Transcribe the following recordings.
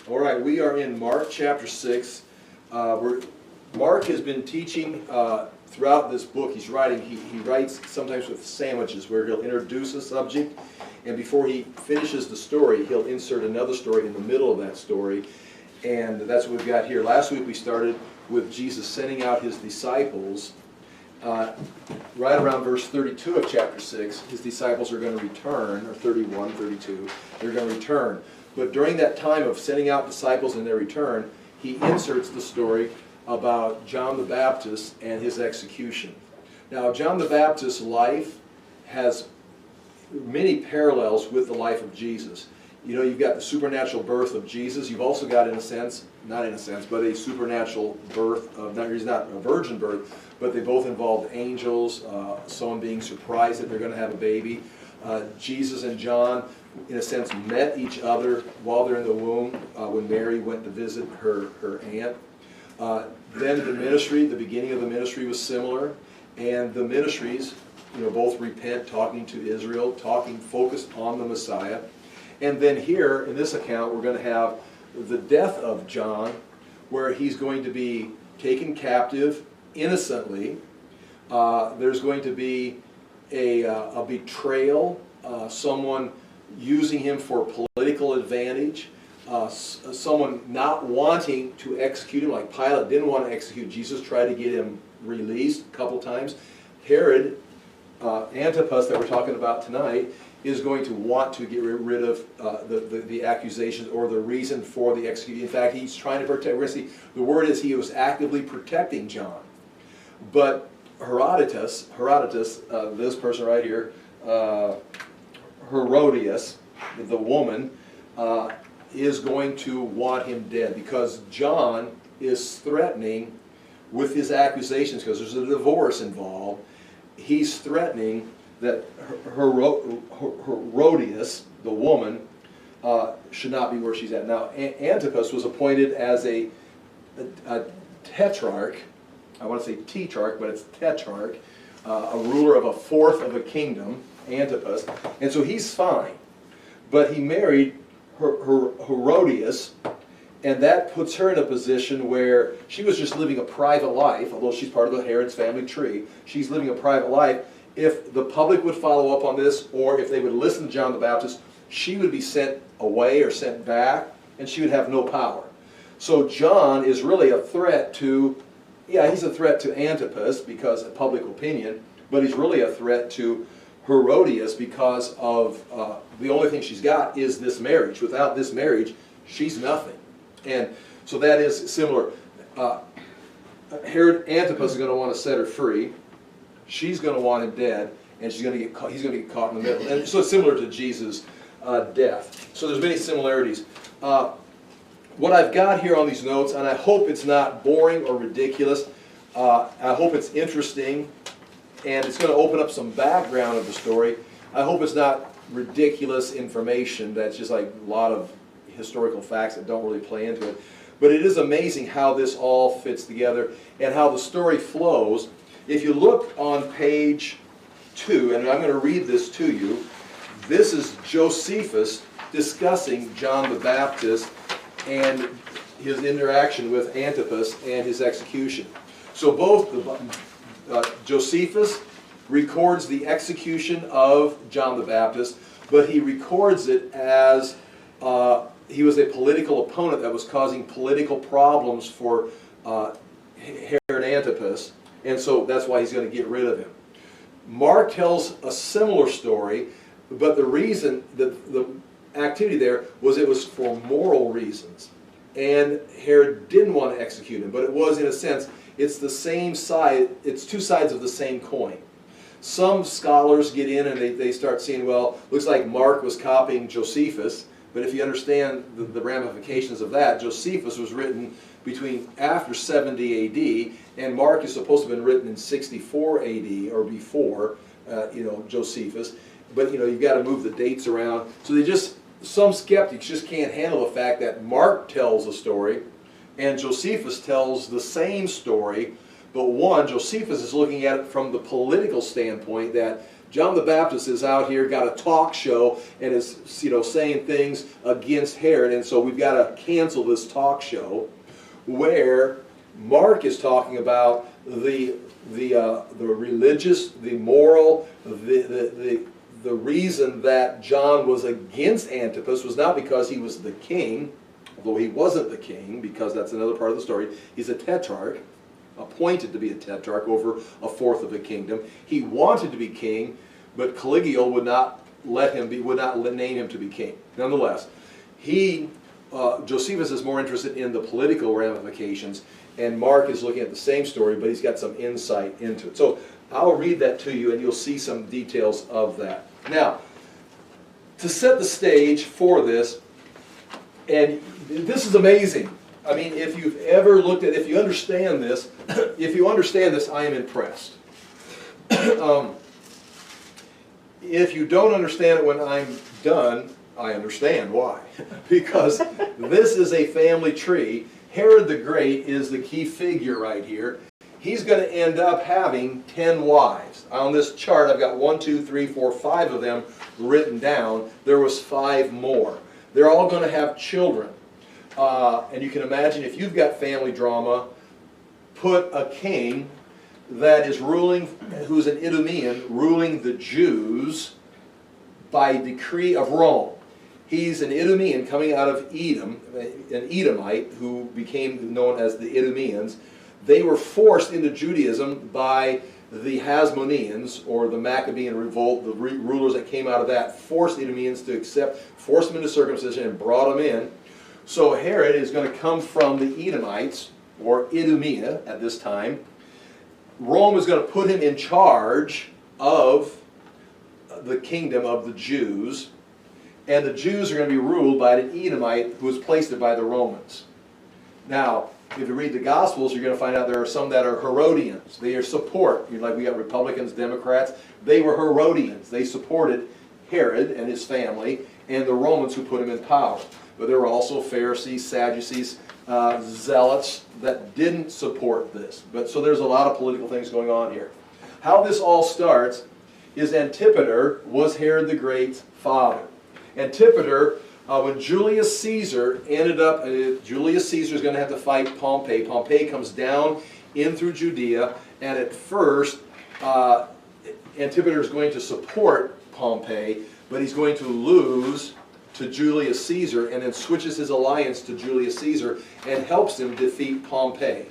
All right, we are in Mark chapter 6. Mark has been teaching throughout this book he's writing. He writes sometimes with sandwiches where he'll introduce a subject, and before he finishes the story, he'll insert another story in the middle of that story. And that's what we've got here. Last week we started with Jesus sending out his disciples. Right around verse 32 of chapter 6, his disciples are going to return, or 31, 32, they're going to return. But during that time of sending out disciples and their return, he inserts the story about John the Baptist and his execution. Now, John the Baptist's life has many parallels with the life of Jesus. You know, you've got the supernatural birth of Jesus. You've also got, in a sense, not in a sense, but a supernatural birth of, he's not a virgin birth, but they both involved angels, someone being surprised that they're going to have a baby. Jesus and John, in a sense, met each other while they're in the womb when Mary went to visit her aunt. Then the ministry, the beginning of the ministry was similar, and the ministries, you know, both repent, talking to Israel, talking focused on the Messiah. And then here, in this account, we're going to have the death of John, where he's going to be taken captive innocently. There's going to be a betrayal, someone using him for political advantage, someone not wanting to execute him, like Pilate didn't want to execute Jesus, tried to get him released a couple times. Herod Antipas, that we're talking about tonight, is going to want to get rid of the accusations or the reason for the execution. In fact, he's trying to protect. We're going to see, the word is he was actively protecting John. But Herodotus, this person right here, Herodias, the woman, is going to want him dead because John is threatening with his accusations, because there's a divorce involved. He's threatening that Herodias, the woman, should not be where she's at. Now, Antipas was appointed as a tetrarch. I want to say tetrarch, but it's tetrarch, a ruler of a fourth of a kingdom, Antipas. And so he's fine. But he married Herodias, and that puts her in a position where she was just living a private life, although she's part of the Herod's family tree. She's living a private life. If the public would follow up on this, or if they would listen to John the Baptist, she would be sent away or sent back, and she would have no power. So John is really a threat to, he's a threat to Antipas because of public opinion, but he's really a threat to Herodias because of the only thing she's got is this marriage. Without this marriage, she's nothing. And so that is similar. Herod Antipas is going to want to set her free. She's going to want him dead, and he's going to get caught in the middle. And so it's similar to Jesus' death. So there's many similarities. What I've got here on these notes, and I hope it's not boring or ridiculous, I hope it's interesting, and it's going to open up some background of the story. I hope it's not ridiculous information that's just like a lot of historical facts that don't really play into it. But it is amazing how this all fits together and how the story flows. If you look on page 2, and I'm going to read this to you, this is Josephus discussing John the Baptist and his interaction with Antipas and his execution. So both Josephus records the execution of John the Baptist, but he records it as he was a political opponent that was causing political problems for Herod Antipas, and so that's why he's going to get rid of him. Mark tells a similar story, but the reason, the activity there was it was for moral reasons. And Herod didn't want to execute him, but it was, in a sense, it's the same side, it's two sides of the same coin. Some scholars get in and they start seeing, well, looks like Mark was copying Josephus, but if you understand the ramifications of that, Josephus was written between after 70 AD, and Mark is supposed to have been written in 64 AD or before, Josephus. But you've got to move the dates around. So some skeptics just can't handle the fact that Mark tells a story and Josephus tells the same story, but Josephus is looking at it from the political standpoint that John the Baptist is out here, got a talk show, and is saying things against Herod, and so we've got to cancel this talk show. Where Mark is talking about the religious, the moral, the reason that John was against Antipas was not because he was the king, although he wasn't the king, because that's another part of the story. He's a tetrarch, appointed to be a tetrarch over a fourth of the kingdom. He wanted to be king, but Caligula would not name him to be king. Nonetheless, Josephus is more interested in the political ramifications, and Mark is looking at the same story, but he's got some insight into it. So I'll read that to you, and you'll see some details of that. Now, to set the stage for this, and this is amazing. I mean, if you've ever looked at, if you understand this, I am impressed. If you don't understand it when I'm done, I understand why. Because this is a family tree. Herod the Great is the key figure right here. He's going to end up having 10 wives. On this chart, I've got 1, 2, 3, 4, 5 of them written down. There was 5 more. They're all going to have children. And you can imagine if you've got family drama, put a king that is ruling, who's an Idumean, ruling the Jews by decree of Rome. He's an Idumean coming out of Edom, an Edomite who became known as the Idumeans. They were forced into Judaism by the Hasmoneans, or the Maccabean revolt. The rulers that came out of that forced Idumeans to accept, forced them into circumcision and brought them in. So Herod is going to come from the Edomites, or Idumea at this time. Rome is going to put him in charge of the kingdom of the Jews, and the Jews are going to be ruled by an Edomite who was placed there by the Romans. Now, if you read the Gospels, you're going to find out there are some that are Herodians. They are support. Like we got Republicans, Democrats. They were Herodians. They supported Herod and his family and the Romans who put him in power. But there were also Pharisees, Sadducees, zealots that didn't support this. So there's a lot of political things going on here. How this all starts is Antipater was Herod the Great's father. Antipater, when Julius Caesar ended up, Julius Caesar is going to have to fight Pompey. Pompey comes down in through Judea, and at first Antipater is going to support Pompey, but he's going to lose to Julius Caesar, and then switches his alliance to Julius Caesar and helps him defeat Pompey,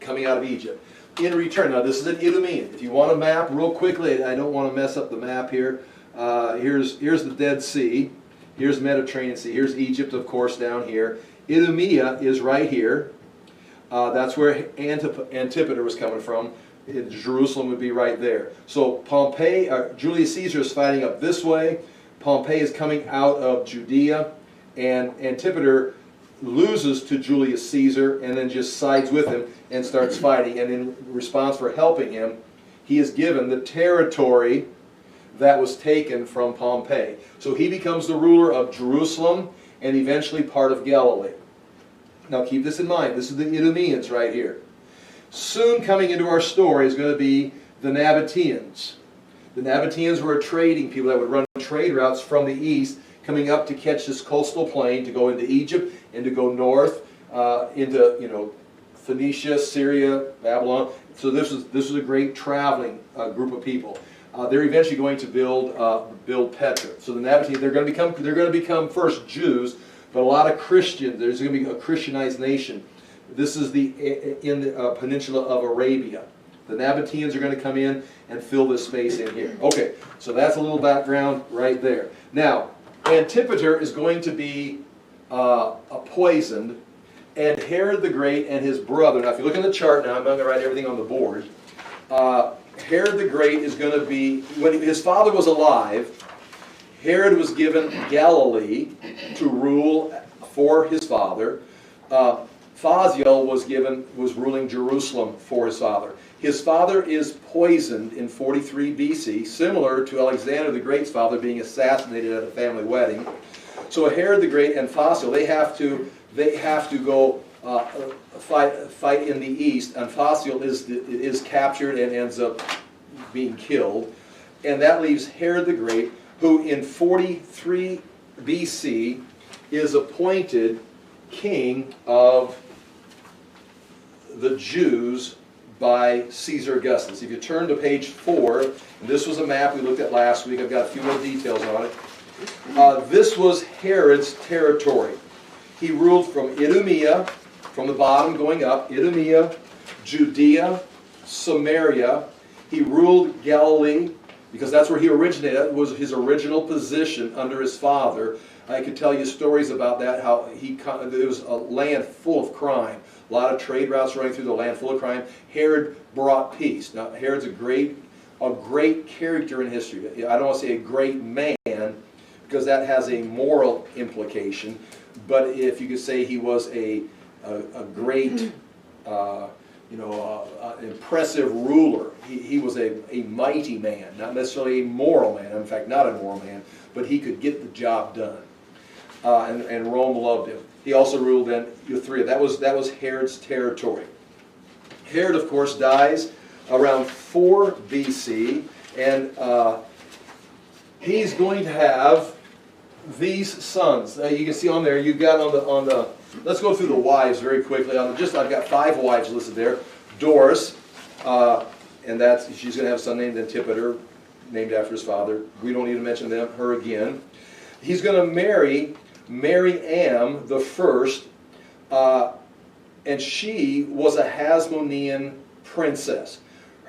coming out of Egypt. In return, now this is an Idumean. If you want a map real quickly, I don't want to mess up the map here. Here's the Dead Sea. Here's Mediterranean Sea. Here's Egypt, of course, down here. Idumea is right here. That's where Antipater was coming from. Jerusalem would be right there. So Julius Caesar is fighting up this way. Pompey is coming out of Judea, and Antipater loses to Julius Caesar and then just sides with him and starts fighting. And in response for helping him, he is given the territory that was taken from Pompey. So he becomes the ruler of Jerusalem and eventually part of Galilee. Now keep this in mind. This is the Idumeans right here. Soon coming into our story is going to be the Nabateans. The Nabateans were a trading people that would run trade routes from the east, coming up to catch this coastal plain to go into Egypt and to go north into Phoenicia, Syria, Babylon. So this was a great traveling group of people. They're eventually going to build Petra. So the Nabateans, they're going to become first Jews, but a lot of Christians. There's going to be a Christianized nation. This is in the peninsula of Arabia. The Nabateans are going to come in and fill this space in here. Okay, so that's a little background right there. Now, Antipater is going to be poisoned, and Herod the Great and his brother. Now, if you look at the chart now, I'm not going to write everything on the board. Herod the Great is going to be, when his father was alive, Herod was given Galilee to rule for his father. Phasael was ruling Jerusalem for his father. His father is poisoned in 43 BC, similar to Alexander the Great's father being assassinated at a family wedding. So Herod the Great and Phasael, they have to go fight in the east, and Phasael is captured and ends up being killed. and that leaves Herod the Great, who in 43 BC is appointed king of the Jews by Caesar Augustus. If you turn to page 4, and this was a map we looked at last week. I've got a few more details on it. This was Herod's territory. He ruled from Idumea, from the bottom going up, Idumea, Judea, Samaria. He ruled Galilee, because that's where he originated. That was his original position under his father. I could tell you stories about that, how there was a land full of crime. A lot of trade routes running through the land full of crime. Herod brought peace. Now, Herod's a great character in history. I don't want to say a great man, because that has a moral implication. But if you could say he was a great, impressive ruler. He was a mighty man, not necessarily a moral man. In fact, not a moral man, but he could get the job done. And Rome loved him. He also ruled in Euthria. That was Herod's territory. Herod, of course, dies around 4 BC, and he's going to have these sons. You can see on there. You've got on the. Let's go through the wives very quickly. I've got 5 wives listed there. Doris, and she's going to have a son named Antipater, named after his father. We don't need to mention her again. He's going to marry Mariam the first, and she was a Hasmonean princess.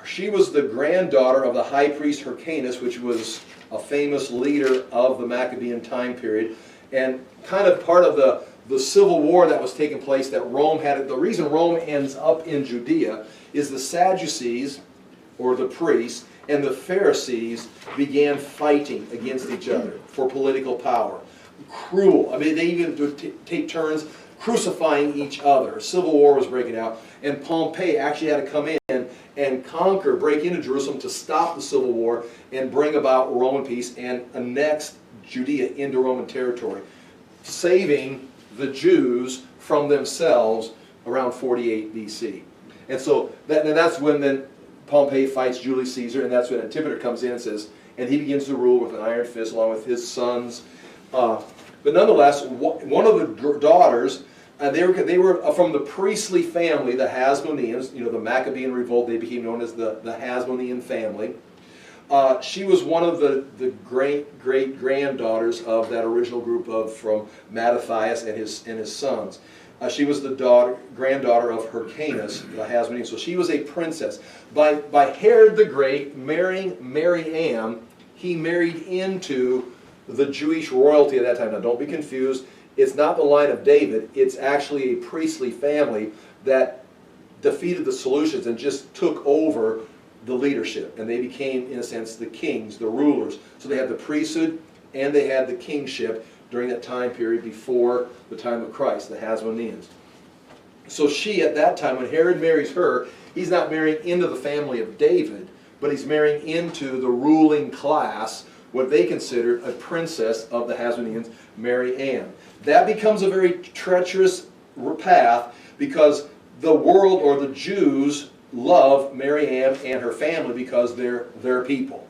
She was the granddaughter of the high priest Hyrcanus, which was a famous leader of the Maccabean time period, and kind of part of the civil war that was taking place that Rome had. The reason Rome ends up in Judea is the Sadducees, or the priests, and the Pharisees began fighting against each other for political power. Cruel. I mean, they even would take turns crucifying each other. A civil war was breaking out, and Pompey actually had to come in and break into Jerusalem to stop the civil war and bring about Roman peace and annex Judea into Roman territory, saving the Jews from themselves around 48 BC. And so that's when then Pompey fights Julius Caesar, and that's when Antipater comes in and says, and he begins to rule with an iron fist along with his sons. But nonetheless, one of the daughters, they were from the priestly family, the Hasmoneans. The Maccabean revolt, they became known as the Hasmonean family. She was one of the great-granddaughters of that original group from Mattathias and his sons. She was the granddaughter of Hyrcanus, the Hasmonean. So she was a princess. By Herod the Great marrying Mariam, he married into the Jewish royalty at that time. Now, don't be confused. It's not the line of David. It's actually a priestly family that defeated the Seleucids and just took over the leadership. And they became, in a sense, the kings, the rulers. So they had the priesthood and they had the kingship during that time period before the time of Christ, the Hasmoneans. So she, at that time, when Herod marries her, he's not marrying into the family of David, but he's marrying into the ruling class, what they considered a princess of the Hasmoneans, Mariam. That becomes a very treacherous path because the world, or the Jews, love Mariam and her family because they're their people.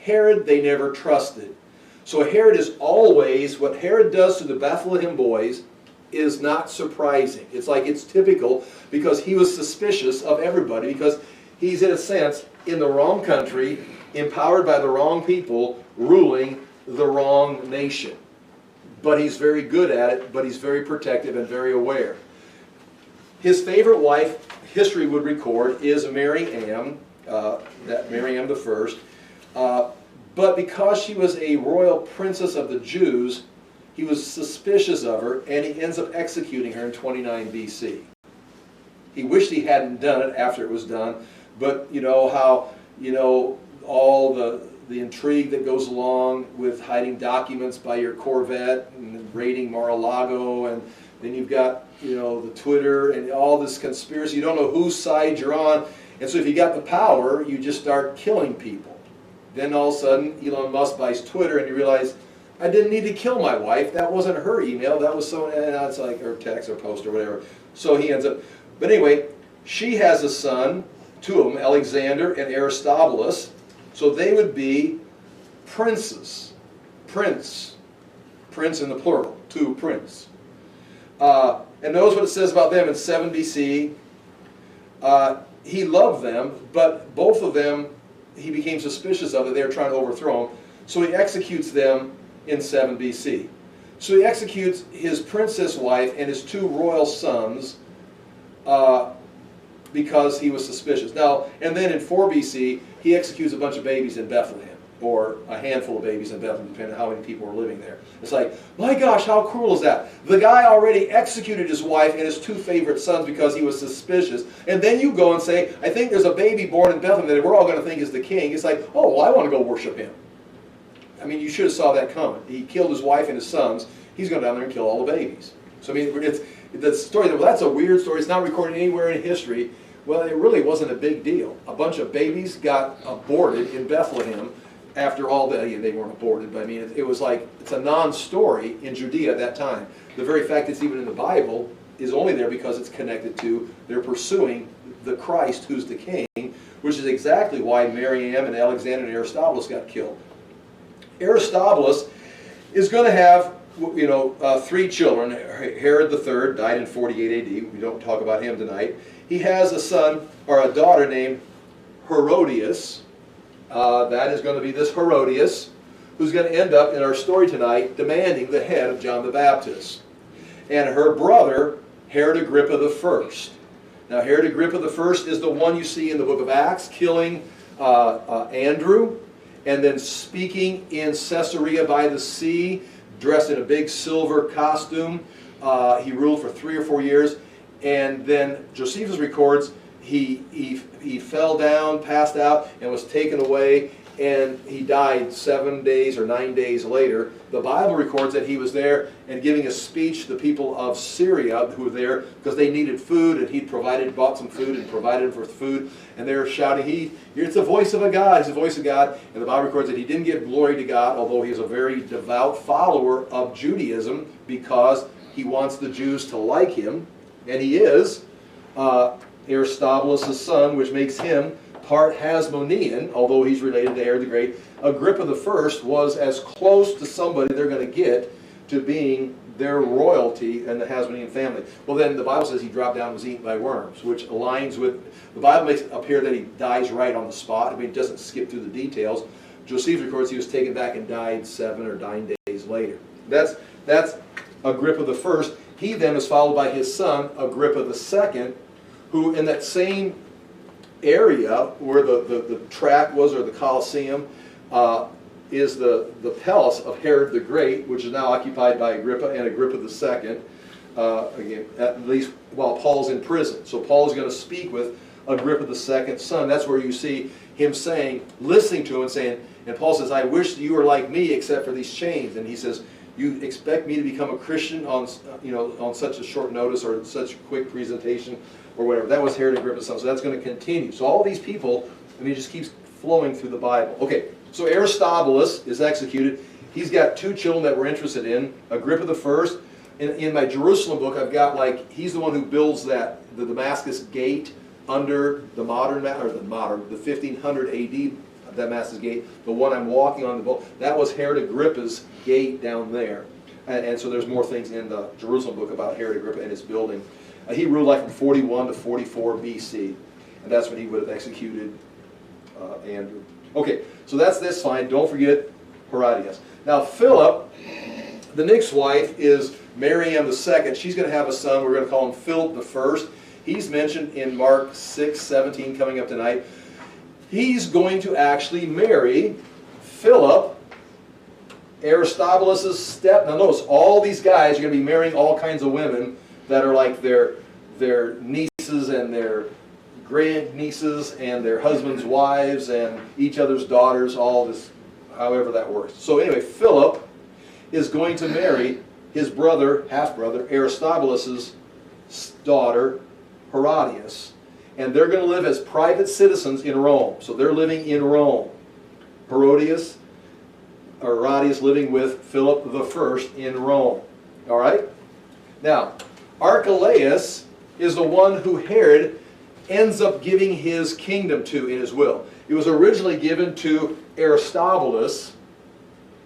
Herod, they never trusted. So Herod is always, what Herod does to the Bethlehem boys is not surprising. It's typical because he was suspicious of everybody because he's, in a sense, in the wrong country, empowered by the wrong people, ruling the wrong nation. But he's very good at it, but he's very protective and very aware. His favorite wife, history would record, is Mariam, Mariam the First. But because she was a royal princess of the Jews, he was suspicious of her, and he ends up executing her in 29 BC. He wished he hadn't done it after it was done, but you know how, all the intrigue that goes along with hiding documents by your Corvette and raiding Mar-a-Lago, and then you've got, the Twitter and all this conspiracy. You don't know whose side you're on, and so if you got the power, you just start killing people. Then all of a sudden, Elon Musk buys Twitter, and you realize, I didn't need to kill my wife. That wasn't her email. That was someone, it's like her text or post or whatever. So he ends up. But anyway, she has a son, two of them, Alexander and Aristobulus. So they would be princes. Prince. Prince in the plural. Two prince. And notice what it says about them in 7 BC. He loved them, but both of them, he became suspicious of that they were trying to overthrow him. So he executes them in 7 BC. So he executes his princess wife and his 2 royal sons because he was suspicious. Now, and then in 4 BC, he executes a bunch of babies in Bethlehem, or a handful of babies in Bethlehem, depending on how many people were living there. It's like, my gosh, how cruel is that? The guy already executed his wife and his 2 favorite sons because he was suspicious. And then you go and say, I think there's a baby born in Bethlehem that we're all going to think is the king. It's like, oh, well, I want to go worship him. I mean, you should have saw that coming. He killed his wife and his sons. He's going down there and kill all the babies. So, I mean, it's the story, well, that's a weird story. It's not recorded anywhere in history. Well, it really wasn't a big deal. A bunch of babies got aborted in Bethlehem after all that. They weren't aborted, but I mean, it was like, it's a non-story in Judea at that time. The very fact it's even in the Bible is only there because it's connected to they're pursuing the Christ who's the king, which is exactly why Miriam and Alexander and Aristobulus got killed. Aristobulus is going to have, 3 children. Herod III died in 48 AD. We don't talk about him tonight. He has a son, or a daughter named Herodias. That is going to be this Herodias, who's going to end up in our story tonight demanding the head of John the Baptist. And her brother, Herod Agrippa I. Now, Herod Agrippa I is the one you see in the book of Acts, killing Andrew, and then speaking in Caesarea by the sea, dressed in a big silver costume. He ruled for 3 or 4 years. And then Josephus records he fell down, passed out, and was taken away, and he died 7 days or 9 days later. The Bible records that he was there and giving a speech to the people of Syria who were there because they needed food, and he'd bought some food and provided them for food, and they were shouting, it's the voice of a God, it's the voice of God. And the Bible records that he didn't give glory to God, although he is a very devout follower of Judaism because he wants the Jews to like him, and he is. Aristobulus' son, which makes him part Hasmonean, although he's related to Herod the Great. Agrippa I was as close to somebody they're going to get to being their royalty in the Hasmonean family. Well, then the Bible says he dropped down and was eaten by worms, which aligns with, the Bible makes it appear that he dies right on the spot. I mean, it doesn't skip through the details. Josephus records he was taken back and died 7 or 9 days later. That's Agrippa I. He then is followed by his son, Agrippa II, who in that same area where the track was, or the Colosseum, is the palace of Herod the Great, which is now occupied by Agrippa and Agrippa II, again, at least while Paul's in prison. So Paul is going to speak with Agrippa II's son. That's where you see him listening to him and saying, and Paul says, I wish you were like me except for these chains. And he says, you expect me to become a Christian on such a short notice or such a quick presentation or whatever. That was Herod Agrippa's son. So that's going to continue. So all these people, it just keeps flowing through the Bible. Okay, so Aristobulus is executed. He's got 2 children that we're interested in. Agrippa I. In my Jerusalem book, I've got he's the one who builds the Damascus gate under the 1500 AD Damascus gate. The one I'm walking on the boat, that was Herod Agrippa's gate down there. And so there's more things in the Jerusalem book about Herod Agrippa and his building. He ruled from 41 to 44 BC, and that's when he would have executed Andrew. Okay, so that's this fine. Don't forget Herodias. Now Philip, the next wife, is Miriam II. She's going to have a son. We're going to call him Philip I. He's mentioned in Mark 6:17 coming up tonight. He's going to actually marry Philip, Aristobulus' step. Now notice, all these guys are going to be marrying all kinds of women that are like their nieces and their grandnieces and their husbands' wives and each other's daughters, all this, however that works. So anyway, Philip is going to marry his brother, half-brother, Aristobulus' daughter, Herodias. And they're going to live as private citizens in Rome. So they're living in Rome. Herodias living with Philip I in Rome. All right? Now, Archelaus is the one who Herod ends up giving his kingdom to in his will. It was originally given to Aristobulus,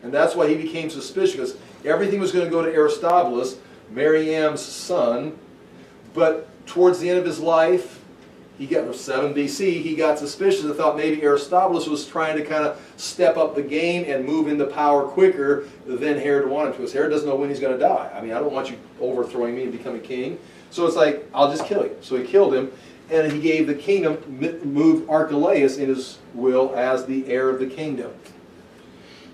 and that's why he became suspicious, because everything was going to go to Aristobulus, Mariam's son. But towards the end of his life, he got 7 BC, he got suspicious and thought maybe Aristobulus was trying to kind of step up the game and move into power quicker than Herod wanted to. Because Herod doesn't know when he's going to die. I mean, I don't want you overthrowing me and becoming king. So it's like, I'll just kill you. So he killed him, and he gave the kingdom, moved Archelaus in his will as the heir of the kingdom.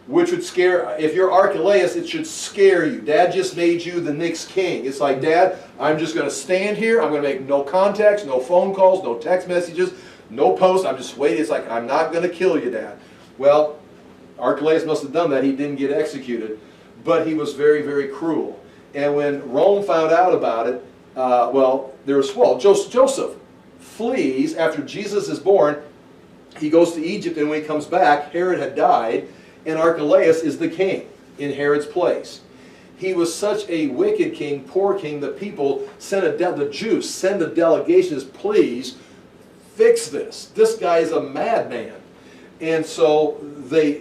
Which would scare, if you're Archelaus, it should scare you. Dad just made you the next king. It's like, Dad, I'm just going to stand here. I'm going to make no contacts, no phone calls, no text messages, no posts. I'm just waiting. It's like, I'm not going to kill you, Dad. Well, Archelaus must have done that. He didn't get executed. But he was very, very cruel. And when Rome found out about it, Joseph flees after Jesus is born. He goes to Egypt, and when he comes back, Herod had died, and Archelaus is the king in Herod's place. He was such a wicked king, poor king, that people the Jews send a delegation, please fix this. This guy is a madman. And so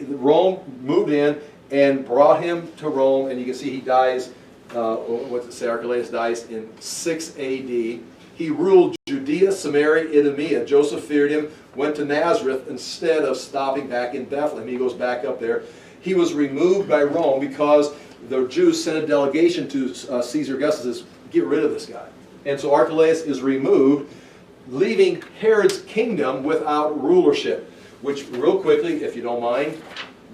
Rome moved in and brought him to Rome, and you can see he dies, Archelaus dies in 6 AD. He ruled Judea, Samaria, Idumea. Joseph feared him, went to Nazareth instead of stopping back in Bethlehem. He goes back up there. He was removed by Rome because the Jews sent a delegation to Caesar Augustus to get rid of this guy. And so Archelaus is removed, leaving Herod's kingdom without rulership. Which, real quickly, if you don't mind,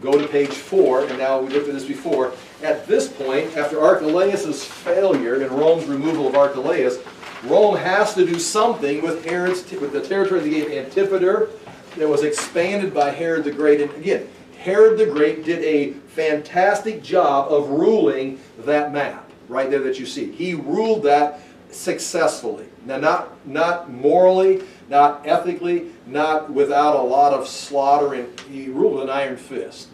go to page 4, and now we looked at this before. At this point, after Archelaus' failure and Rome's removal of Archelaus, Rome has to do something with the territory they gave Antipater that was expanded by Herod the Great. And again, Herod the Great did a fantastic job of ruling that map right there that you see. He ruled that successfully. Now, not morally, not ethically, not without a lot of slaughter, and he ruled with an iron fist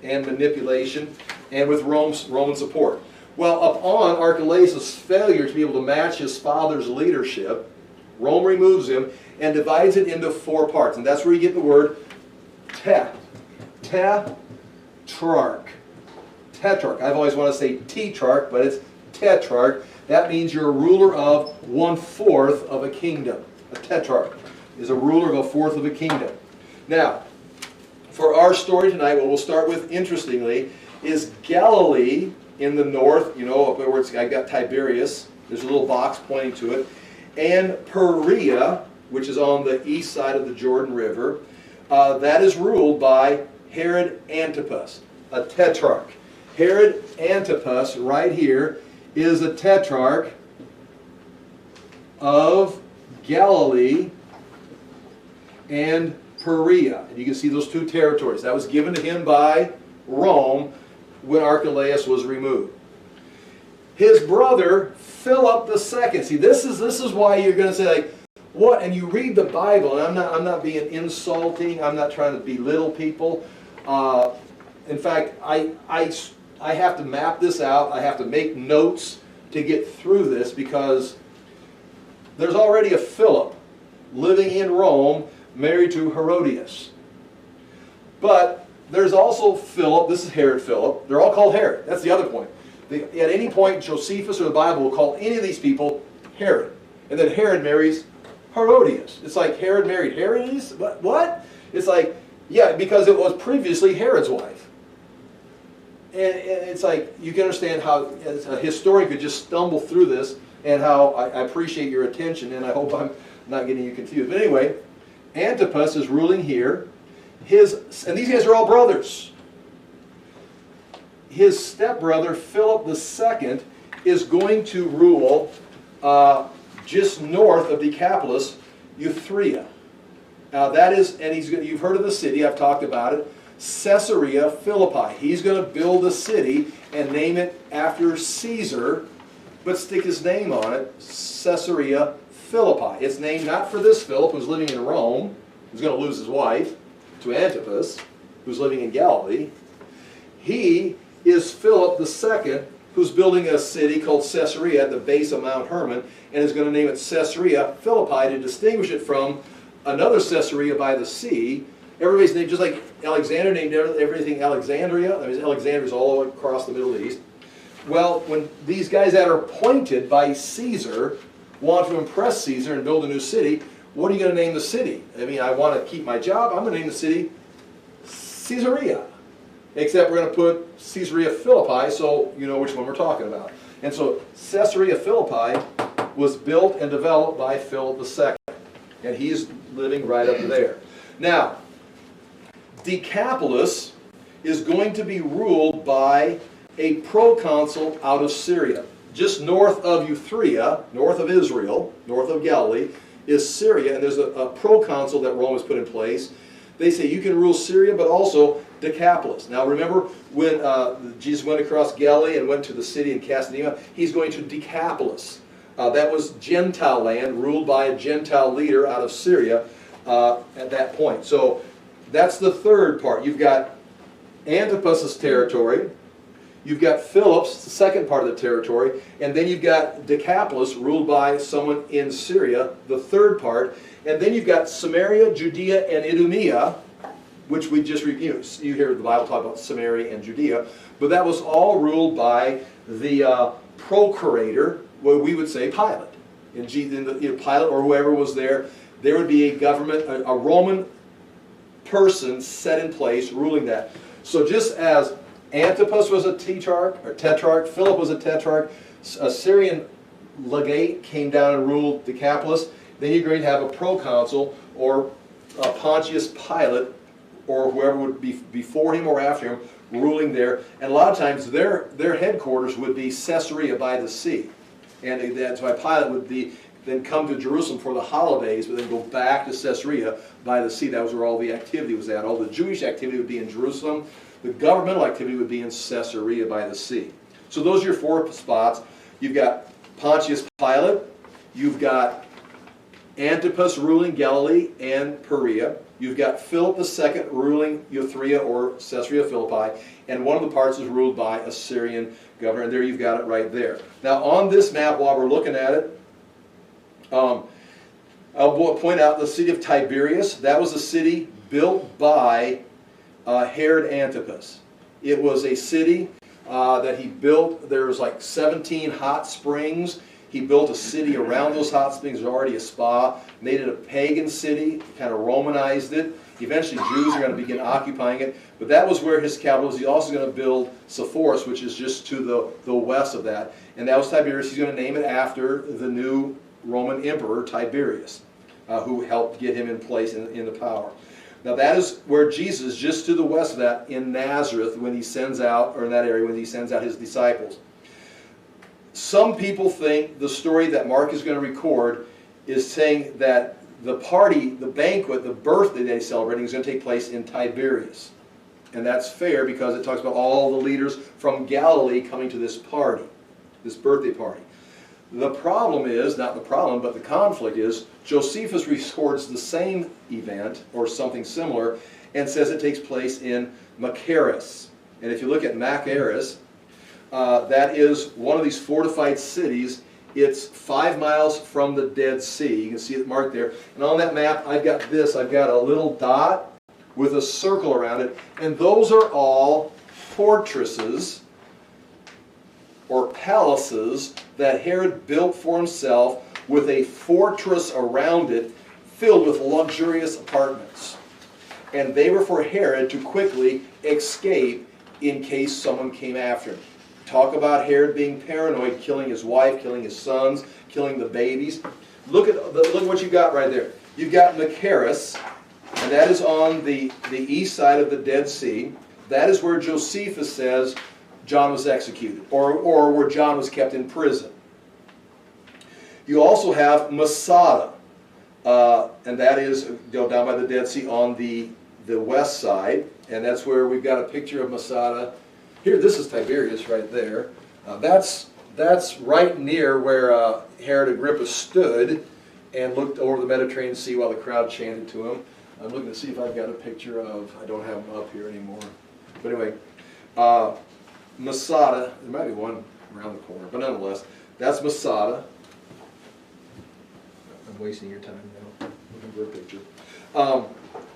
and manipulation and with Roman support. Well, upon Archelaus' failure to be able to match his father's leadership, Rome removes him and divides it into 4 parts. And that's where you get the word tetrarch. Tetrarch. I've always wanted to say tetrarch, but it's tetrarch. That means you're a ruler of 1/4 of a kingdom. A tetrarch is a ruler of 1/4 of a kingdom. Now, for our story tonight, what we'll start with, interestingly, is Galilee in the north, up where I got Tiberias, there's a little box pointing to it, and Perea, which is on the east side of the Jordan River, that is ruled by Herod Antipas, a tetrarch. Herod Antipas, right here, is a tetrarch of Galilee and Perea. And you can see those 2 territories. That was given to him by Rome when Archelaus was removed. His brother Philip II. See, this is why you're going to say, like, what? And you read the Bible, and I'm not being insulting. I'm not trying to belittle people. In fact, I have to map this out. I have to make notes to get through this, because there's already a Philip living in Rome, married to Herodias. But there's also Philip. This is Herod Philip. They're all called Herod. That's the other point. At any point, Josephus or the Bible will call any of these people Herod. And then Herod marries Herodias. It's like Herod married Herodias? What? It's like, yeah, because it was previously Herod's wife. And it's like, you can understand how as a historian could just stumble through this, and how I appreciate your attention, and I hope I'm not getting you confused. But anyway, Antipas is ruling here. And these guys are all brothers. His stepbrother, Philip II, is going to rule just north of Decapolis, Euthria. Now that is, and you've heard of the city, I've talked about it, Caesarea Philippi. He's going to build a city and name it after Caesar, but stick his name on it, Caesarea Philippi. It's named not for this Philip who's living in Rome, who's going to lose his wife, to Antipas, who's living in Galilee. He is Philip II, who's building a city called Caesarea at the base of Mount Hermon, and is going to name it Caesarea Philippi to distinguish it from another Caesarea by the sea. Everybody's named, just like Alexander named everything Alexandria. I mean, Alexandria's all across the Middle East. Well, when these guys that are appointed by Caesar want to impress Caesar and build a new city, what are you going to name the city? I mean, I want to keep my job. I'm going to name the city Caesarea. Except we're going to put Caesarea Philippi, so you know which one we're talking about. And so Caesarea Philippi was built and developed by Philip II. And he's living right up there. Now, Decapolis is going to be ruled by a proconsul out of Syria. Just north of Euthrea, north of Israel, north of Galilee, is Syria, and there's a proconsul that Rome has put in place. They say you can rule Syria, but also Decapolis. Now remember when Jesus went across Galilee and went to the city in Casadema, he's going to Decapolis. That was Gentile land ruled by a Gentile leader out of Syria at that point. So that's the third part. You've got Antipas's territory, you've got Philip's, the second part of the territory, and then you've got Decapolis ruled by someone in Syria, the third part, and then you've got Samaria, Judea, and Idumea, which we just reviewed. You hear the Bible talk about Samaria and Judea, but that was all ruled by the procurator, what we would say Pilate. Pilate or whoever was there, there would be a government, a Roman person set in place ruling that. So just as Antipas was a tetrarch, Philip was a tetrarch, a Syrian legate came down and ruled Decapolis, then you're going to have a proconsul or Pontius Pilate or whoever would be before him or after him ruling there. And a lot of times their headquarters would be Caesarea by the sea. And that's why Pilate would then come to Jerusalem for the holidays, but then go back to Caesarea by the sea. That was where all the activity was at. All the Jewish activity would be in Jerusalem. The governmental activity would be in Caesarea by the sea. So those are your four spots. You've got Pontius Pilate. You've got Antipas ruling Galilee and Perea. You've got Philip II ruling Euthrea or Caesarea Philippi. And one of the parts is ruled by a Syrian governor. And there you've got it right there. Now on this map, while we're looking at it, I'll point out the city of Tiberias. That was a city built by Herod Antipas. It was a city that he built. There was like 17 hot springs. He built a city around those hot springs. There's already a spa. Made it a pagan city. Kind of Romanized it. Eventually Jews are going to begin occupying it. But that was where his capital was. He's also going to build Sepphoris, which is just to the west of that. And that was Tiberias. He's going to name it after the new Roman emperor, Tiberius, who helped get him in place in the power. Now that is where Jesus, just to the west of that, in Nazareth, when he sends out, or in that area, when he sends out his disciples. Some people think the story that Mark is going to record is saying that the party, the banquet, the birthday that he's celebrating is going to take place in Tiberias. And that's fair because it talks about all the leaders from Galilee coming to this party, this birthday party. The problem is, not the problem, but the conflict is, Josephus records the same event, or something similar, and says it takes place in Machaerus. And if you look at Machaerus, that is one of these fortified cities. It's 5 miles from the Dead Sea. You can see it marked there. And on that map, I've got this. I've got a little dot with a circle around it. And those are all fortresses or palaces that Herod built for himself with a fortress around it filled with luxurious apartments. And they were for Herod to quickly escape in case someone came after him. Talk about Herod being paranoid, killing his wife, killing his sons, killing the babies. Look at what you've got right there. You've got Machaerus, and that is on the east side of the Dead Sea. That is where Josephus says John was executed, or where John was kept in prison. You also have Masada, and that is down by the Dead Sea on the west side, and that's where we've got a picture of Masada. Here, this is Tiberias right there. That's right near where Herod Agrippa stood and looked over the Mediterranean Sea while the crowd chanted to him. I'm looking to see if I've got a picture of, I don't have them up here anymore. But anyway, Masada, there might be one around the corner. But nonetheless, that's Masada. I'm wasting your time now looking for a picture.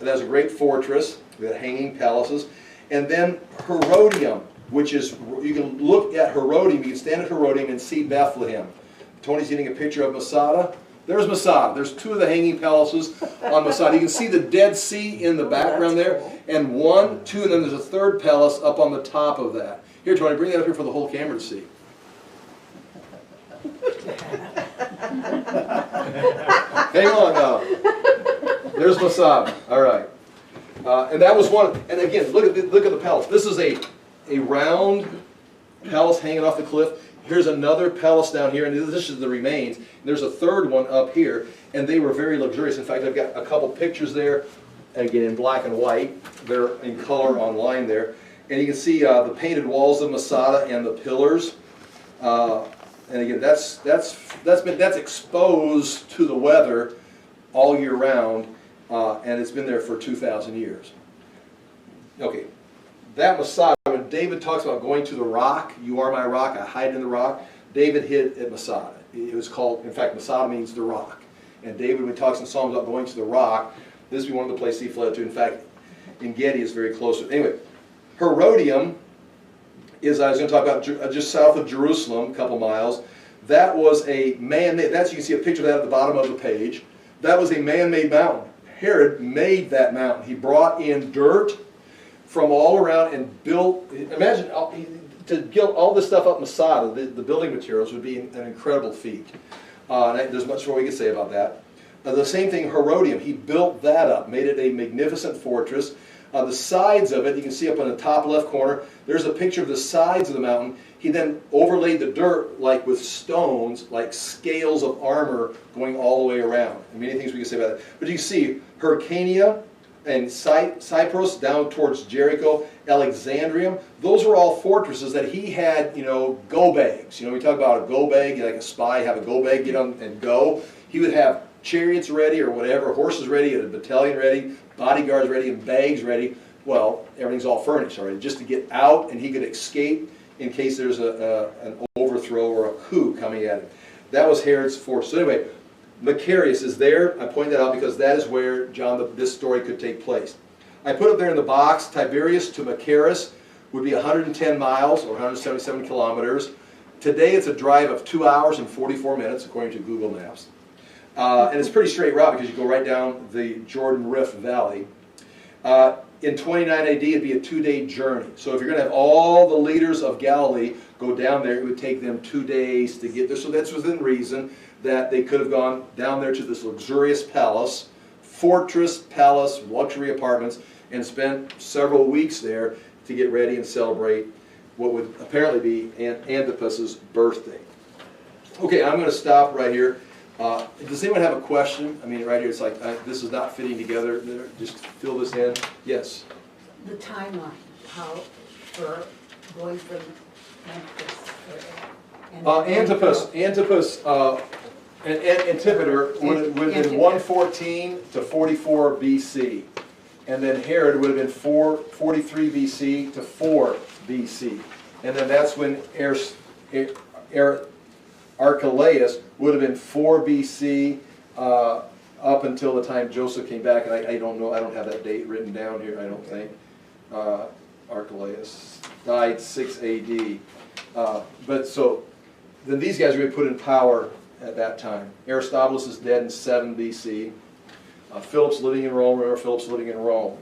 It has a great fortress. We had hanging palaces. And then Herodium, which is, you can look at Herodium, you can stand at Herodium and see Bethlehem. Tony's getting a picture of Masada. There's Masada. There's two of the hanging palaces on Masada. You can see the Dead Sea in the background there. And one, two, and then there's a third palace up on the top of that. Here, Tony, bring that up here for the whole camera to see. Hang on now. There's Masada. All right. And that was one. And again, look at the palace. This is a round palace hanging off the cliff. Here's another palace down here, and this is the remains. And there's a third one up here, and they were very luxurious. In fact, I've got a couple pictures there, again in black and white. They're in color online there, and you can see the painted walls of Masada and the pillars. And again, that's exposed to the weather all year round, and it's been there for 2,000 years. Okay, that Masada. When David talks about going to the rock, you are my rock, I hide in the rock, David hid at Masada. It was called, in fact, Masada means the rock. And David, when he talks in Psalms about going to the rock, this would be one of the places he fled to. In fact, En Gedi is very close to it. Anyway, Herodium is, I was going to talk about just south of Jerusalem, a couple miles. That was a man-made, you can see a picture of that at the bottom of the page. That was a man-made mountain. Herod made that mountain. He brought in dirt from all around and built, imagine, to build all this stuff up Masada, the building materials would be an incredible feat. There's much more we can say about that. The same thing, Herodium, he built that up, made it a magnificent fortress. The sides of it, you can see up on the top left corner, there's a picture of the sides of the mountain. He then overlaid the dirt like with stones, like scales of armor going all the way around. And many things we can say about that. But you can see Hyrcania and Cyprus down towards Jericho, Alexandrium, those were all fortresses that he had, go bags. We talk about a go bag, like a spy, have a go bag, get on and go. He would have chariots ready or whatever, horses ready, a battalion ready, bodyguards ready, and bags ready. Well, everything's all furnished already, just to get out, and he could escape in case there's an overthrow or a coup coming at him. That was Herod's force. So anyway, Macarius is there. I point that out because that is where this story could take place. I put up there in the box, Tiberias to Machaerus would be 110 miles or 177 kilometers. Today it's a drive of 2 hours and 44 minutes according to Google Maps. And it's a pretty straight route because you go right down the Jordan Rift Valley. In 29 AD it'd be a 2-day journey. So if you're going to have all the leaders of Galilee go down there, it would take them 2 days to get there. So that's within reason that they could have gone down there to this luxurious palace, fortress palace, luxury apartments, and spent several weeks there to get ready and celebrate what would apparently be Antipas's birthday. Okay, I'm going to stop right here. Does anyone have a question? I mean, right here, it's like, this is not fitting together. Just fill this in. Yes? The timeline, how for going from Antipas. Antipas and Antipater would have been 114 to 44 BC. And then Herod would have been 43 BC to 4 BC. And then that's when Archelaus would have been 4 BC up until the time Joseph came back. And I don't know, I don't have that date written down here, I don't think. Archelaus died 6 AD. But so, then these guys are going to be put in power at that time. Aristobulus is dead in 7 BC. Philip's living in Rome. Remember, Philip's living in Rome.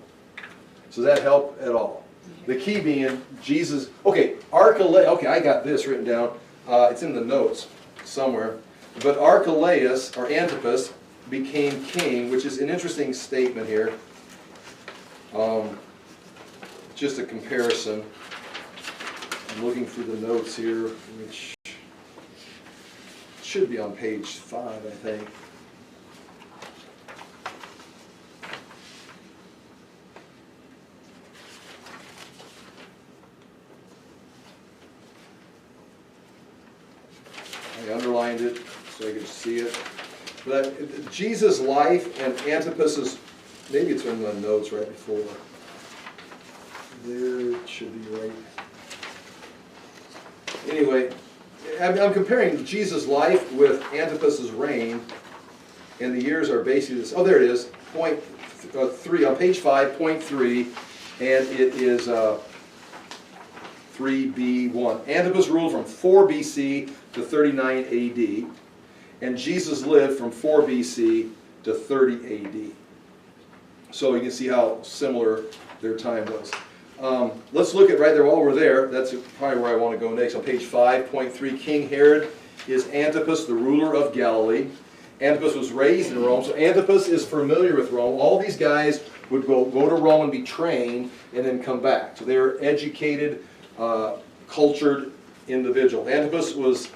So does that help at all? The key being Jesus. Okay, Archelaus. Okay, I got this written down. It's in the notes somewhere. But Archelaus, or Antipas, became king, which is an interesting statement here. Just a comparison. I'm looking through the notes here, which should be on page 5, I think. I underlined it so I could see it. But Jesus' life and Antipas's, maybe it's in the notes right before. There it should be right. Anyway, I'm comparing Jesus' life with Antipas's reign, and the years are basically this. Oh, there it is, point 3, on page 5, point 3, and it is 3b1. Antipas ruled from 4 BC to 39 AD, and Jesus lived from 4 BC to 30 AD. So you can see how similar their time was. Let's look at right there while we're there. That's probably where I want to go next. On page 5.3, King Herod is Antipas, the ruler of Galilee. Antipas was raised in Rome, so Antipas is familiar with Rome. All these guys would go to Rome and be trained and then come back. So they were educated, cultured individual. Antipas was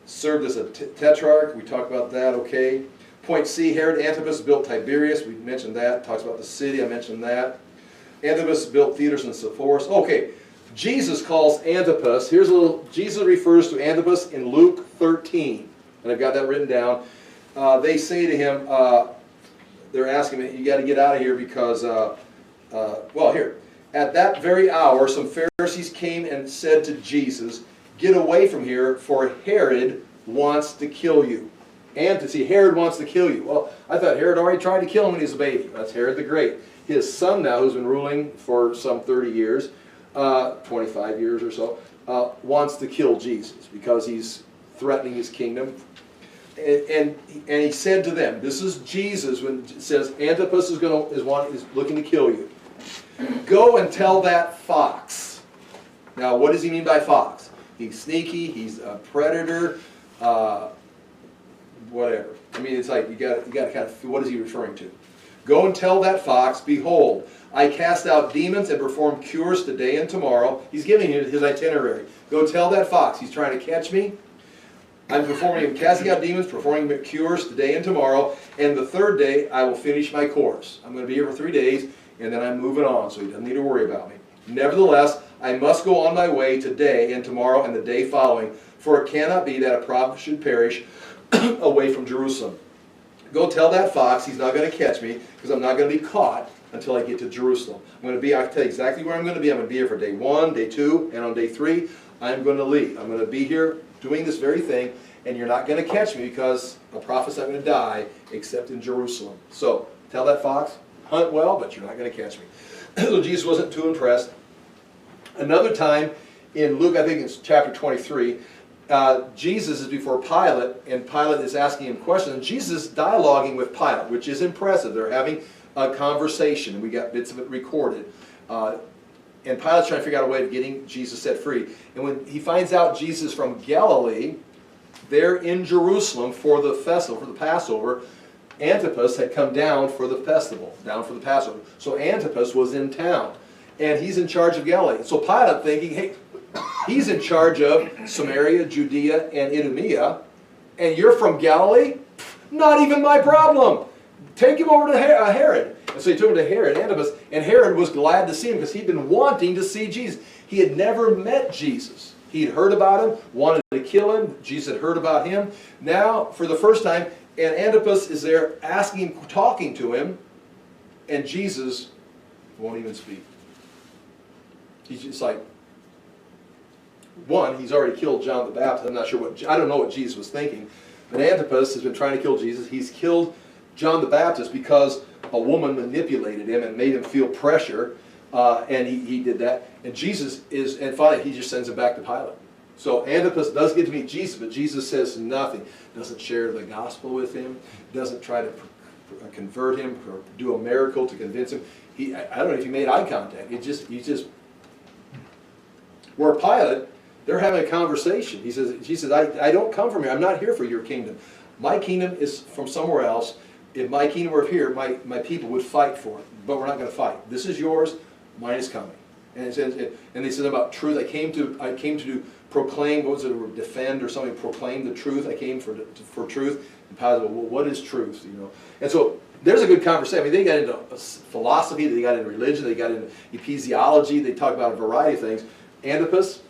served as a tetrarch. We talked about that, okay. Point C, Herod Antipas built Tiberias. We mentioned that. Talks about the city. I mentioned that. Antipas built theaters and Sepphoris. Okay, Jesus calls Antipas. Here's a little. Jesus refers to Antipas in Luke 13, and I've got that written down. They say to him, they're asking him, "You got to get out of here because, well, here." At that very hour, some Pharisees came and said to Jesus, "Get away from here, for Herod wants to kill you." And to see, Herod wants to kill you. Well, I thought Herod already tried to kill him when he was a baby. That's Herod the Great. His son now, who's been ruling for some 30 years, 25 years or so, wants to kill Jesus because he's threatening his kingdom. And he said to them, this is Jesus when it says Antipas is looking to kill you. Go and tell that fox. Now, what does he mean by fox? He's sneaky. He's a predator. Whatever. I mean, it's like you got to kind of. What is he referring to? Go and tell that fox, behold, I cast out demons and perform cures today and tomorrow. He's giving you his itinerary. Go tell that fox. He's trying to catch me. I'm casting out demons, performing cures today and tomorrow, and the third day I will finish my course. I'm going to be here for 3 days, and then I'm moving on, so he doesn't need to worry about me. Nevertheless, I must go on my way today and tomorrow and the day following, for it cannot be that a prophet should perish away from Jerusalem. Go tell that fox he's not going to catch me, because I'm not going to be caught until I get to Jerusalem. I'll tell you exactly where I'm going to be. I'm going to be here for day 1, day 2, and on day 3, I'm going to leave. I'm going to be here doing this very thing, and you're not going to catch me because a prophet's not going to die except in Jerusalem. So, tell that fox, hunt well, but you're not going to catch me. So Jesus wasn't too impressed. Another time in Luke, I think it's chapter 23, Jesus is before Pilate, and Pilate is asking him questions, and Jesus is dialoguing with Pilate, which is impressive. They're having a conversation, and we got bits of it recorded. And Pilate's trying to figure out a way of getting Jesus set free. And when he finds out Jesus from Galilee, they're in Jerusalem for the festival, for the Passover. Antipas had come down for the festival, down for the Passover. So Antipas was in town, and he's in charge of Galilee. So Pilate thinking, hey, he's in charge of Samaria, Judea, and Idumea, and you're from Galilee? Not even my problem. Take him over to Herod. And so he took him to Herod, Antipas, and Herod was glad to see him because he'd been wanting to see Jesus. He had never met Jesus. He'd heard about him, wanted to kill him. Jesus had heard about him. Now, for the first time, and Antipas is there asking, talking to him, and Jesus won't even speak. He's just like, one, he's already killed John the Baptist. I'm not sure I don't know what Jesus was thinking. But Antipas has been trying to kill Jesus. He's killed John the Baptist because a woman manipulated him and made him feel pressure, and he did that. And and finally he just sends him back to Pilate. So Antipas does get to meet Jesus, but Jesus says nothing. Doesn't share the gospel with him. Doesn't try to convert him or do a miracle to convince him. I don't know if he made eye contact. He's just. Where Pilate, they're having a conversation. Jesus says, I don't come from here. I'm not here for your kingdom. My kingdom is from somewhere else. If my kingdom were here, my people would fight for it. But we're not going to fight. This is yours. Mine is coming. And it says, and they said about truth. I came to proclaim, what was it, defend or something, proclaim the truth. I came for truth. And Pilate said, well, what is truth? You know. And so there's a good conversation. I mean, they got into philosophy, they got into religion, they got into ecclesiology, they talk about a variety of things. Antipas,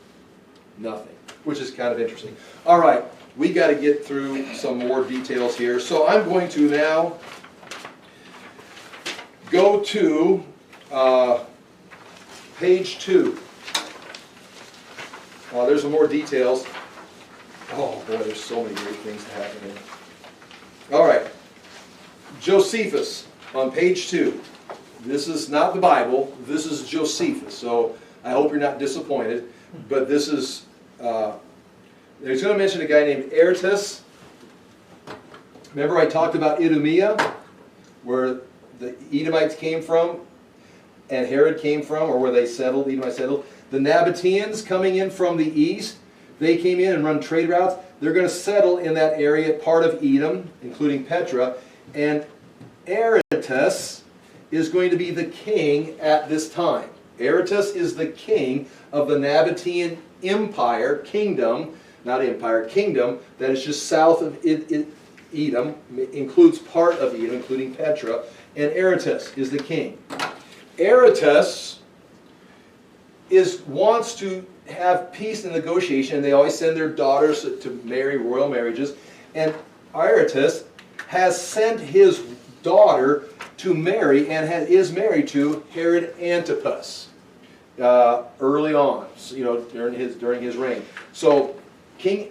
nothing, which is kind of interesting. All right, we got to get through some more details here. So I'm going to now go to page 2. There's some more details. Oh boy, there's so many great things to happen here. All right. Josephus on page 2. This is not the Bible. This is Josephus. So I hope you're not disappointed. But this is, there's going to mention a guy named Aretas. Remember I talked about Idumea, where the Edomites came from, and Herod came from, or where they settled, Edomites settled. The Nabateans coming in from the east, they came in and run trade routes. They're going to settle in that area, part of Edom, including Petra. And Aretas is going to be the king at this time. Aretas is the king of the Nabatean Empire, kingdom, not empire, kingdom, that is just south of Edom, includes part of Edom, including Petra, and Aretas is the king. Aretas wants to have peace and negotiation, and they always send their daughters to marry royal marriages, and Aretas has sent his daughter to marry, and is married to Herod Antipas early on, during his reign. So King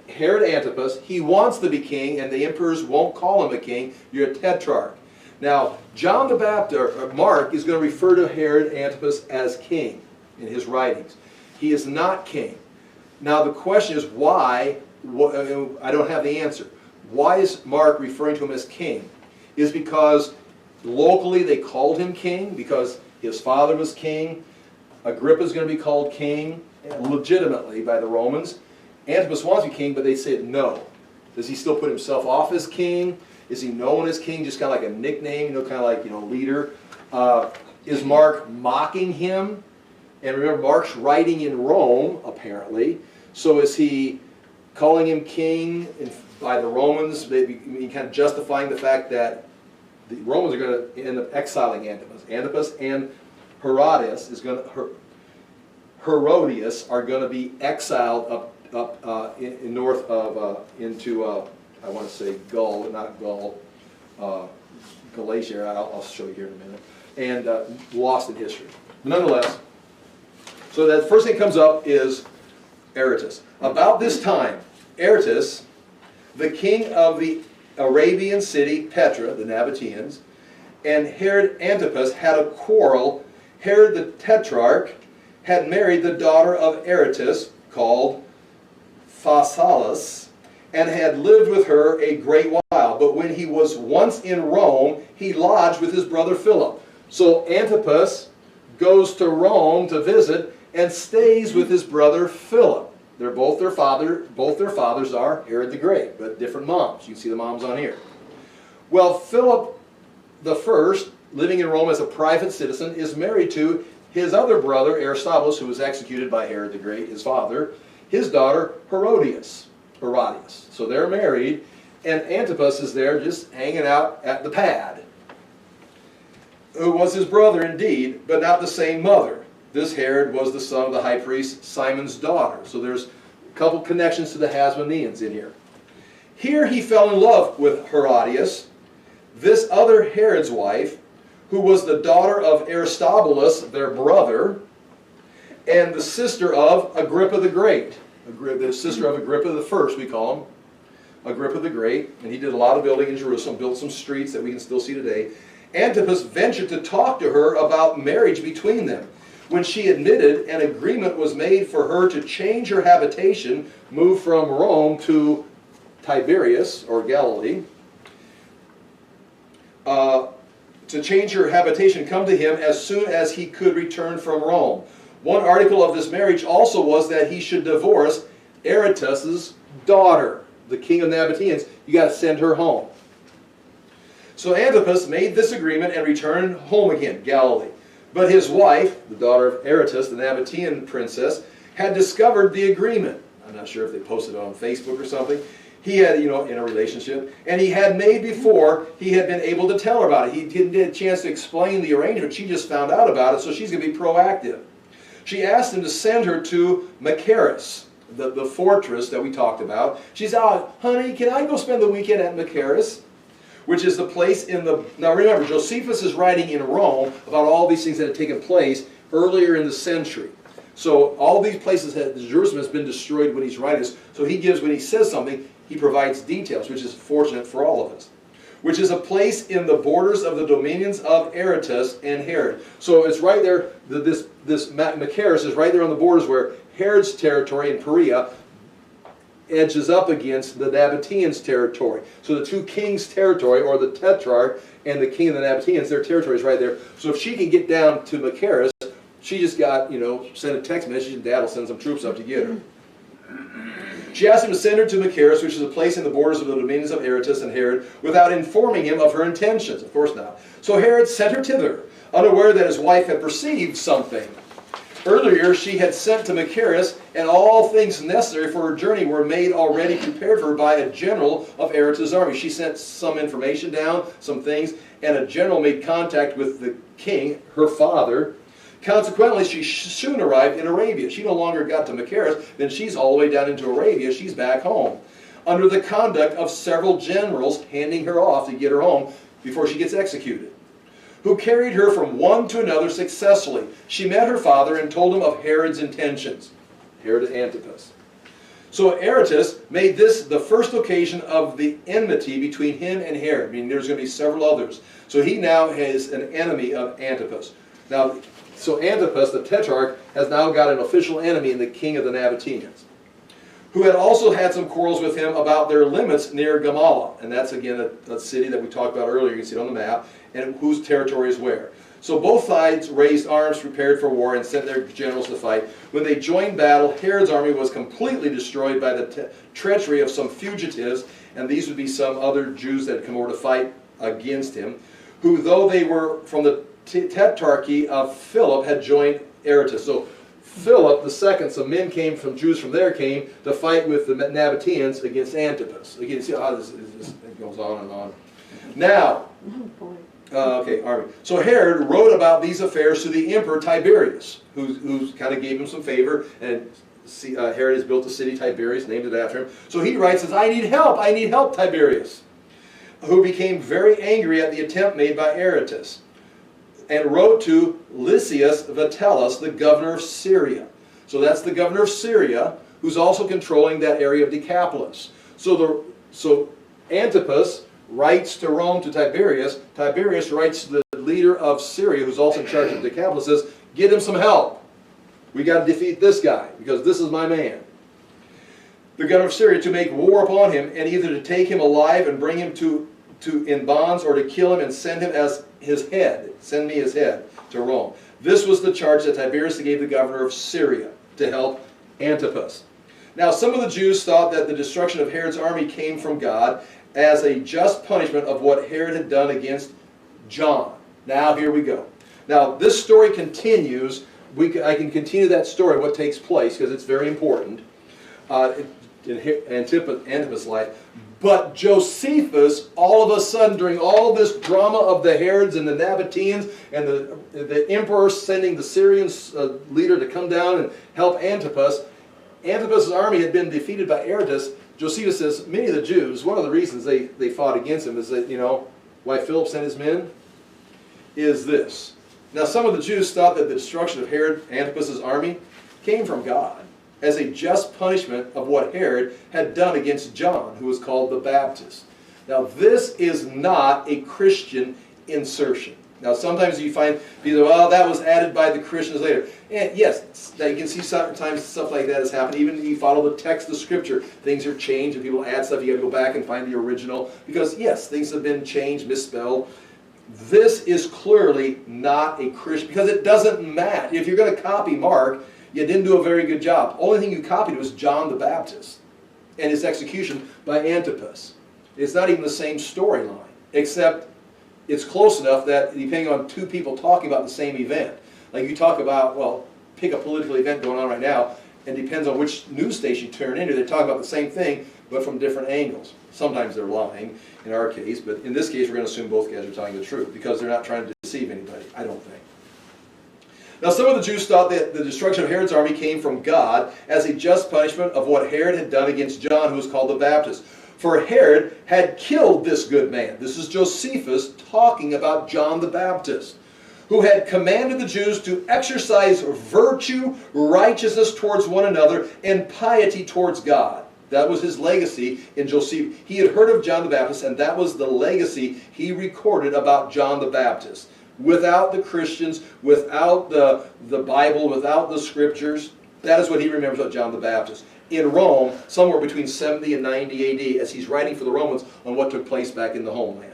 Herod Antipas, he wants to be king, and the emperors won't call him a king. You're a tetrarch. Now, John the Baptist, or Mark, is going to refer to Herod Antipas as king in his writings. He is not king. Now, the question is why. I don't have the answer. Why is Mark referring to him as king? Is because locally they called him king because his father was king. Agrippa is going to be called king legitimately by the Romans. Antipas wants to be king, but they said no. Does he still put himself off as king? Is he known as king, just kind of like a nickname, kind of like, leader? Is Mark mocking him? And remember, Mark's writing in Rome, apparently. So is he calling him king by the Romans, maybe kind of justifying the fact that the Romans are going to end up exiling Antipas. Antipas and Herodias Herodias are going to be exiled up in north of into I want to say Gaul, not Gaul, Galatia. I'll show you here in a minute, and lost in history. Nonetheless, so that first thing that comes up is Aretas. About this time, Aretas, the king of the Arabian city Petra, the Nabateans, and Herod Antipas had a quarrel. Herod the Tetrarch had married the daughter of Aretas, called Phasaelus, and had lived with her a great while. But when he was once in Rome, he lodged with his brother Philip. So Antipas goes to Rome to visit and stays with his brother Philip. They're both their fathers are Herod the Great, but different moms. You can see the moms on here. Well, Philip the First, living in Rome as a private citizen, is married to his other brother Aristobulus, who was executed by Herod the Great, his father, his daughter Herodias. So they're married, and Antipas is there just hanging out at the pad, who was his brother indeed, but not the same mother. This Herod was the son of the high priest Simon's daughter. So there's a couple connections to the Hasmoneans in here. Here he fell in love with Herodias, this other Herod's wife, who was the daughter of Aristobulus, their brother, and the sister of Agrippa the Great. The sister of Agrippa the First, we call him. Agrippa the Great. And he did a lot of building in Jerusalem, built some streets that we can still see today. Antipas ventured to talk to her about marriage between them. When she admitted, an agreement was made for her to change her habitation, move from Rome to Tiberias, or Galilee, to change her habitation, come to him as soon as he could return from Rome. One article of this marriage also was that he should divorce Aretas's daughter, the king of Nabateans. You got to send her home. So Antipas made this agreement and returned home again, Galilee. But his wife, the daughter of Aretas, the Nabatean princess, had discovered the agreement. I'm not sure if they posted it on Facebook or something. He had, in a relationship, and he had made before he had been able to tell her about it. He didn't get a chance to explain the arrangement. She just found out about it, so she's going to be proactive. She asked him to send her to Machaerus, the fortress that we talked about. She said, "Oh, honey, can I go spend the weekend at Machaerus?" Which is the place in the... Now remember, Josephus is writing in Rome about all these things that had taken place earlier in the century. So all these places, Jerusalem has been destroyed when he's writing this. So he gives, when he says something, he provides details, which is fortunate for all of us. Which is a place in the borders of the dominions of Aretas and Herod. So it's right there, this Machaerus is right there on the borders where Herod's territory in Perea edges up against the Nabateans' territory. So the two kings' territory, or the Tetrarch and the king of the Nabateans, their territory is right there. So if she can get down to Machaerus, she just got, send a text message and Dad will send some troops up to get her. She asked him to send her to Machaerus, which is a place in the borders of the dominions of Aretas and Herod, without informing him of her intentions. Of course not. So Herod sent her thither, unaware that his wife had perceived something. Earlier she had sent to Machaerus, and all things necessary for her journey were made already prepared for her by a general of Aretas' army. She sent some information down, some things, and a general made contact with the king, her father. Consequently, she soon arrived in Arabia. She no longer got to Machaerus, then she's all the way down into Arabia. She's back home, under the conduct of several generals handing her off to get her home before she gets executed, who carried her from one to another successfully. She met her father and told him of Herod's intentions. Herod Antipas. So Aretas made this the first occasion of the enmity between him and Herod. I mean, there's going to be several others. So he now is an enemy of Antipas. Now, so Antipas, the Tetrarch, has now got an official enemy in the king of the Nabateans, who had also had some quarrels with him about their limits near Gamala. And that's, again, a city that we talked about earlier. You can see it on the map, and whose territory is where. So both sides raised arms, prepared for war, and sent their generals to fight. When they joined battle, Herod's army was completely destroyed by the treachery of some fugitives, and these would be some other Jews that had come over to fight against him, who, though they were from the tetrarchy of Philip, had joined Aretas. So Philip II, some men came from, Jews from there came to fight with the Nabateans against Antipas. Again, see how this goes on and on. Now, army. So Herod wrote about these affairs to the emperor Tiberius, who kind of gave him some favor, and Herod has built a city, Tiberius, named it after him. So he writes, says, I need help, Tiberius, who became very angry at the attempt made by Aretas, and wrote to Lysias Vitellius, the governor of Syria. So that's the governor of Syria, who's also controlling that area of Decapolis. So Antipas writes to Rome to Tiberius. Tiberius writes to the leader of Syria, who's also in charge of Decapolis, says, get him some help. We got to defeat this guy, because this is my man. The governor of Syria, to make war upon him, and either to take him alive and bring him to in bonds, or to kill him and send him as his head. Send me his head to Rome. This was the charge that Tiberius gave the governor of Syria to help Antipas. Now, some of the Jews thought that the destruction of Herod's army came from God as a just punishment of what Herod had done against John. Now, here we go. Now, this story continues. I can continue that story, what takes place, because it's very important in Antipas' life. But Josephus, all of a sudden, during all this drama of the Herods and the Nabateans, and the emperor sending the Syrian leader to come down and help Antipas, Antipas' army had been defeated by Aretas. Josephus says, many of the Jews, one of the reasons they fought against him is that, why Philip sent his men, is this. Now, some of the Jews thought that the destruction of Herod, Antipas' army, came from God as a just punishment of what Herod had done against John, who was called the Baptist. Now, this is not a Christian insertion. Now, sometimes you find people, well, that was added by the Christians later. And yes, you can see sometimes stuff like that has happened. Even if you follow the text of Scripture, things are changed and people add stuff. You got to go back and find the original. Because, yes, things have been changed, misspelled. This is clearly not a Christian, because it doesn't match. If you're going to copy Mark, you didn't do a very good job. Only thing you copied was John the Baptist and his execution by Antipas. It's not even the same storyline, except it's close enough that depending on two people talking about the same event, like you talk about, well, pick a political event going on right now, and depends on which news station you turn into, they're talking about the same thing, but from different angles. Sometimes they're lying, in our case, but in this case we're going to assume both guys are telling the truth, because they're not trying to deceive anybody, I don't think. Now, some of the Jews thought that the destruction of Herod's army came from God as a just punishment of what Herod had done against John, who was called the Baptist. For Herod had killed this good man. This is Josephus talking about John the Baptist, who had commanded the Jews to exercise virtue, righteousness towards one another, and piety towards God. That was his legacy in Josephus. He had heard of John the Baptist, and that was the legacy he recorded about John the Baptist. Without the Christians, without the Bible, without the Scriptures, that is what he remembers about John the Baptist. In Rome, somewhere between 70 and 90 AD, as he's writing for the Romans on what took place back in the homeland.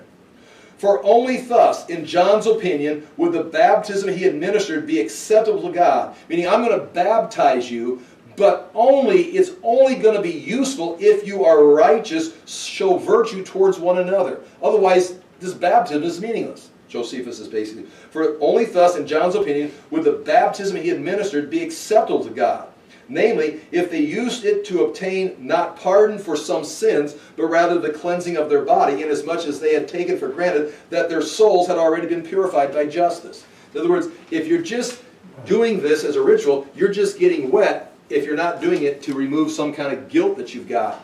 For only thus, in John's opinion, would the baptism he administered be acceptable to God. Meaning, I'm going to baptize you, but it's only going to be useful if you are righteous, show virtue towards one another. Otherwise, this baptism is meaningless. Josephus is basically, for only thus, in John's opinion, would the baptism he administered be acceptable to God. Namely, if they used it to obtain not pardon for some sins, but rather the cleansing of their body, inasmuch as they had taken for granted that their souls had already been purified by justice. In other words, if you're just doing this as a ritual, you're just getting wet if you're not doing it to remove some kind of guilt that you've got.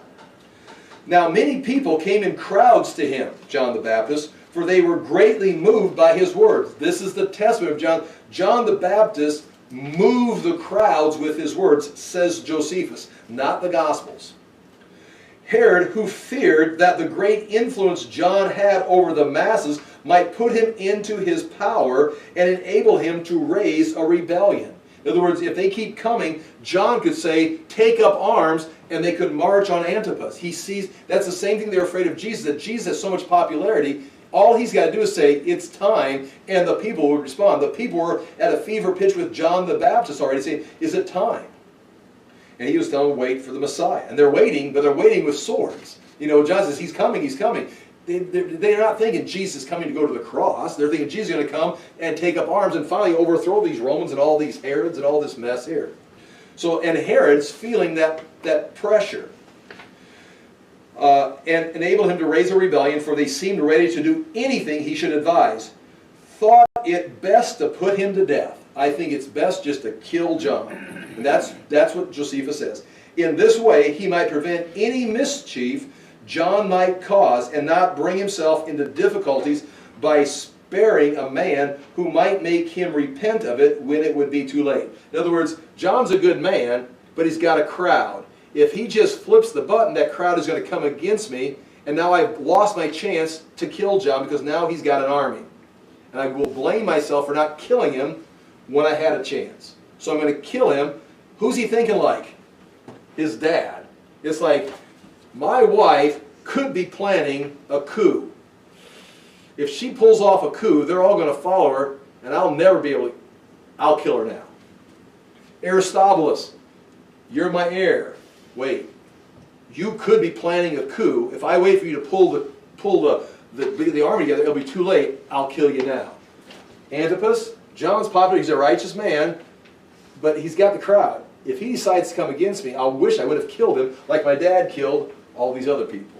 Now, many people came in crowds to him, John the Baptist, for they were greatly moved by his words. This is the testimony of John. John the Baptist moved the crowds with his words, says Josephus, not the Gospels. Herod, who feared that the great influence John had over the masses might put him into his power and enable him to raise a rebellion. In other words, if they keep coming, John could say, take up arms, and they could march on Antipas. He sees, that's the same thing they're afraid of Jesus, that Jesus has so much popularity. All he's got to do is say, it's time, and the people would respond. The people were at a fever pitch with John the Baptist already, saying, is it time? And he was telling them, wait for the Messiah. And they're waiting, but they're waiting with swords. You know, John says, he's coming, he's coming. They're not thinking Jesus is coming to go to the cross. They're thinking Jesus is going to come and take up arms and finally overthrow these Romans and all these Herods and all this mess here. So, and Herod's feeling that pressure. And enabled him to raise a rebellion, for they seemed ready to do anything he should advise. Thought it best to put him to death. I think it's best just to kill John. And that's what Josephus says. In this way, he might prevent any mischief John might cause and not bring himself into difficulties by sparing a man who might make him repent of it when it would be too late. In other words, John's a good man, but he's got a crowd. If he just flips the button, that crowd is going to come against me, and now I've lost my chance to kill John because now he's got an army. And I will blame myself for not killing him when I had a chance. So I'm going to kill him. Who's he thinking like? His dad. It's like, my wife could be planning a coup. If she pulls off a coup, they're all going to follow her, and I'll never be able to, I'll kill her now. Aristobulus, you're my heir. Wait, you could be planning a coup. If I wait for you to pull the army together, it'll be too late. I'll kill you now. Antipas, John's popular. He's a righteous man, but he's got the crowd. If he decides to come against me, I'll wish I would have killed him like my dad killed all these other people.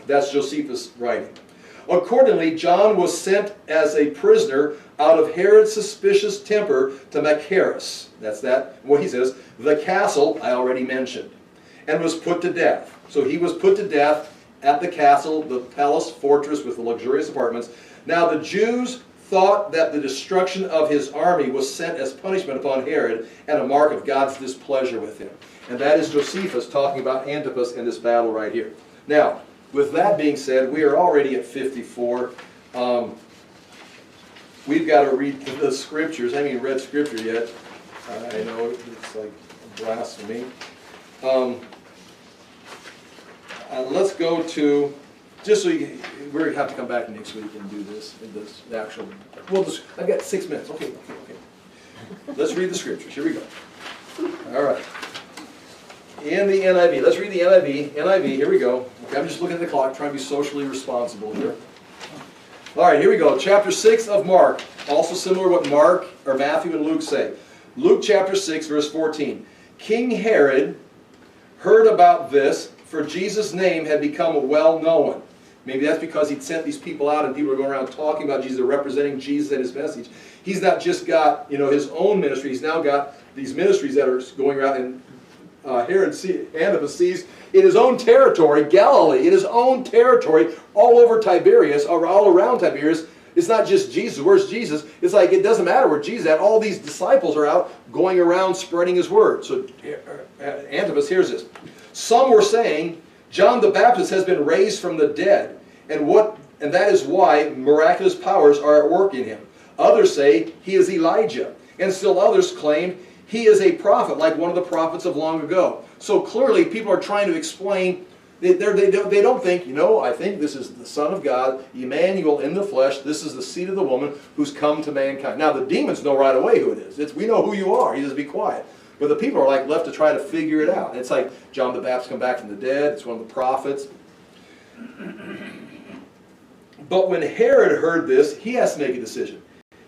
That's Josephus' writing. Accordingly, John was sent as a prisoner out of Herod's suspicious temper to Machaerus. That's what he says, the castle I already mentioned, and was put to death. So he was put to death at the castle, the palace fortress with the luxurious apartments. Now the Jews thought that the destruction of his army was sent as punishment upon Herod and a mark of God's displeasure with him. And that is Josephus talking about Antipas and this battle right here. Now, with that being said, we are already at 54. We've got to read the scriptures. I haven't even read scripture yet. I know it's like blasphemy. Let's go to, just so we're going to have to come back next week and do this in this actual. Well, I've got 6 minutes. Okay. Let's read the scriptures. Here we go. All right. In the NIV. Let's read the NIV. NIV, here we go. Okay, I'm just looking at the clock, trying to be socially responsible here. All right, here we go. Chapter 6 of Mark. Also similar to what Mark or Matthew and Luke say. Luke chapter 6, verse 14. King Herod heard about this, for Jesus' name had become well known. Maybe that's because he'd sent these people out and people were going around talking about Jesus, representing Jesus and his message. He's not just got his own ministry. He's now got these ministries that are going around, and Antipas sees in his own territory, Galilee, in his own territory, all over Tiberias, or all around Tiberias, It's not just Jesus. Where's Jesus? It's like it doesn't matter where Jesus is at. All these disciples are out going around spreading his word. So Antipas hears this. Some were saying, John the Baptist has been raised from the dead, and that is why miraculous powers are at work in him. Others say he is Elijah, and still others claim he is a prophet, like one of the prophets of long ago. So clearly people are trying to explain. They don't think, I think this is the Son of God, Emmanuel in the flesh. This is the seed of the woman who's come to mankind. Now the demons know right away who it is. We know who you are. He says, be quiet. But the people are like left to try to figure it out. It's like John the Baptist come back from the dead. It's one of the prophets. But when Herod heard this, he has to make a decision.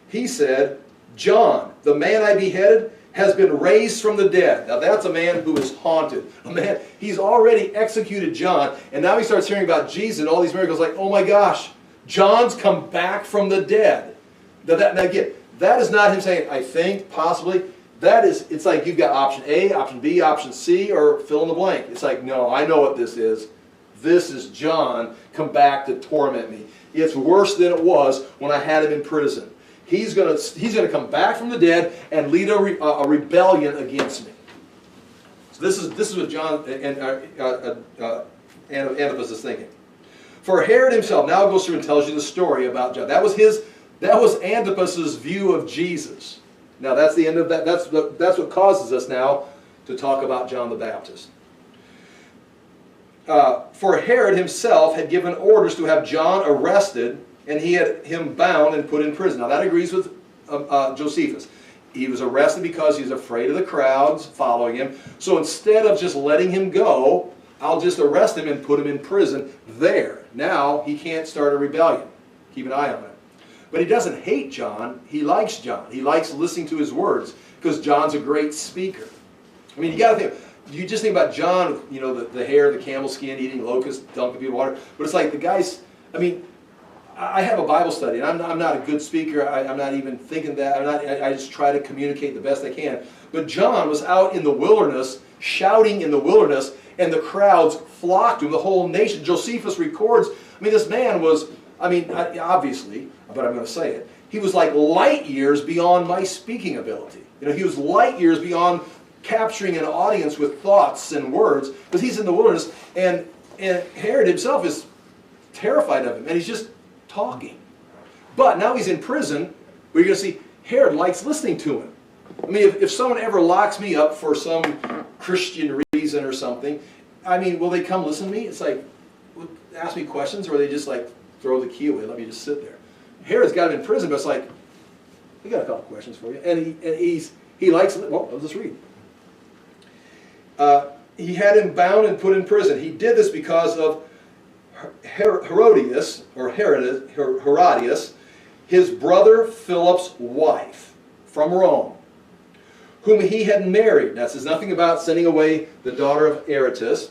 He said, John, the man I beheaded, has been raised from the dead. Now that's a man who is haunted. A man, he's already executed John, and now he starts hearing about Jesus and all these miracles, like, oh my gosh, John's come back from the dead. Now again, that is not him saying, I think, possibly. It's like you've got option A, option B, option C, or fill in the blank. It's like, no, I know what this is. This is John come back to torment me. It's worse than it was when I had him in prison. He's going to come back from the dead and lead a rebellion against me. So this is what John and Antipas is thinking. For Herod himself now goes through and tells you the story about John. That was Antipas's view of Jesus. Now that's the end of that. That's what causes us now to talk about John the Baptist. For Herod himself had given orders to have John arrested, and he had him bound and put in prison. Now that agrees with Josephus. He was arrested because he was afraid of the crowds following him. So instead of just letting him go, I'll just arrest him and put him in prison there. Now he can't start a rebellion. Keep an eye on it. But he doesn't hate John. He likes John. He likes listening to his words because John's a great speaker. I mean, you got to think. You just think about John, the hair, the camel skin, eating locusts, dunking people in water. But it's like the guys. I mean, I have a Bible study, and I'm not a good speaker. I'm not even thinking that. I just try to communicate the best I can. But John was out in the wilderness, shouting in the wilderness, and the crowds flocked to him, the whole nation. Josephus records, this man was, obviously, but I'm going to say it, he was like light years beyond my speaking ability. He was light years beyond capturing an audience with thoughts and words, because he's in the wilderness, and Herod himself is terrified of him, and he's just talking. But now he's in prison, where you're going to see Herod likes listening to him. If someone ever locks me up for some Christian reason or something, will they come listen to me? It's like, ask me questions, or they just like throw the key away, let me just sit there. Herod's got him in prison, but it's like, we got a couple questions for you. And he likes, well, I'll just read. He had him bound and put in prison. He did this because of Herodias, his brother Philip's wife from Rome, whom he had married. Now, it says nothing about sending away the daughter of Aretas.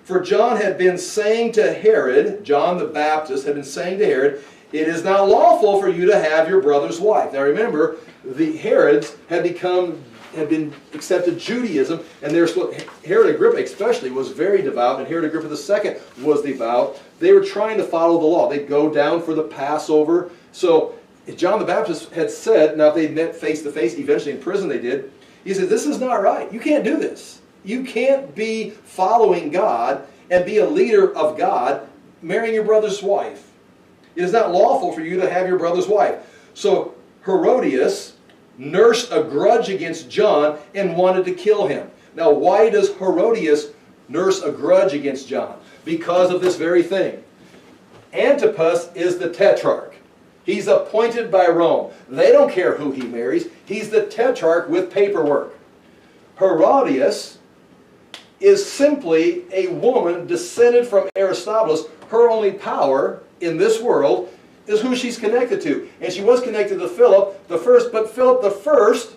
For John had been saying to Herod, John the Baptist had been saying to Herod, it is not lawful for you to have your brother's wife. Now remember, the Herods had been accepted Judaism, and Herod Agrippa especially was very devout, and Herod Agrippa II was devout. They were trying to follow the law. They'd go down for the Passover. So John the Baptist had said, now if they met face to face, eventually in prison they did, he said, this is not right. You can't do this. You can't be following God and be a leader of God marrying your brother's wife. It is not lawful for you to have your brother's wife. So Herodias nursed a grudge against John and wanted to kill him. Now, why does Herodias nurse a grudge against John? Because of this very thing. Antipas is the tetrarch. He's appointed by Rome. They don't care who he marries. He's the tetrarch with paperwork. Herodias is simply a woman descended from Aristobulus. Her only power in this world is who she's connected to. And she was connected to Philip the first, but Philip the first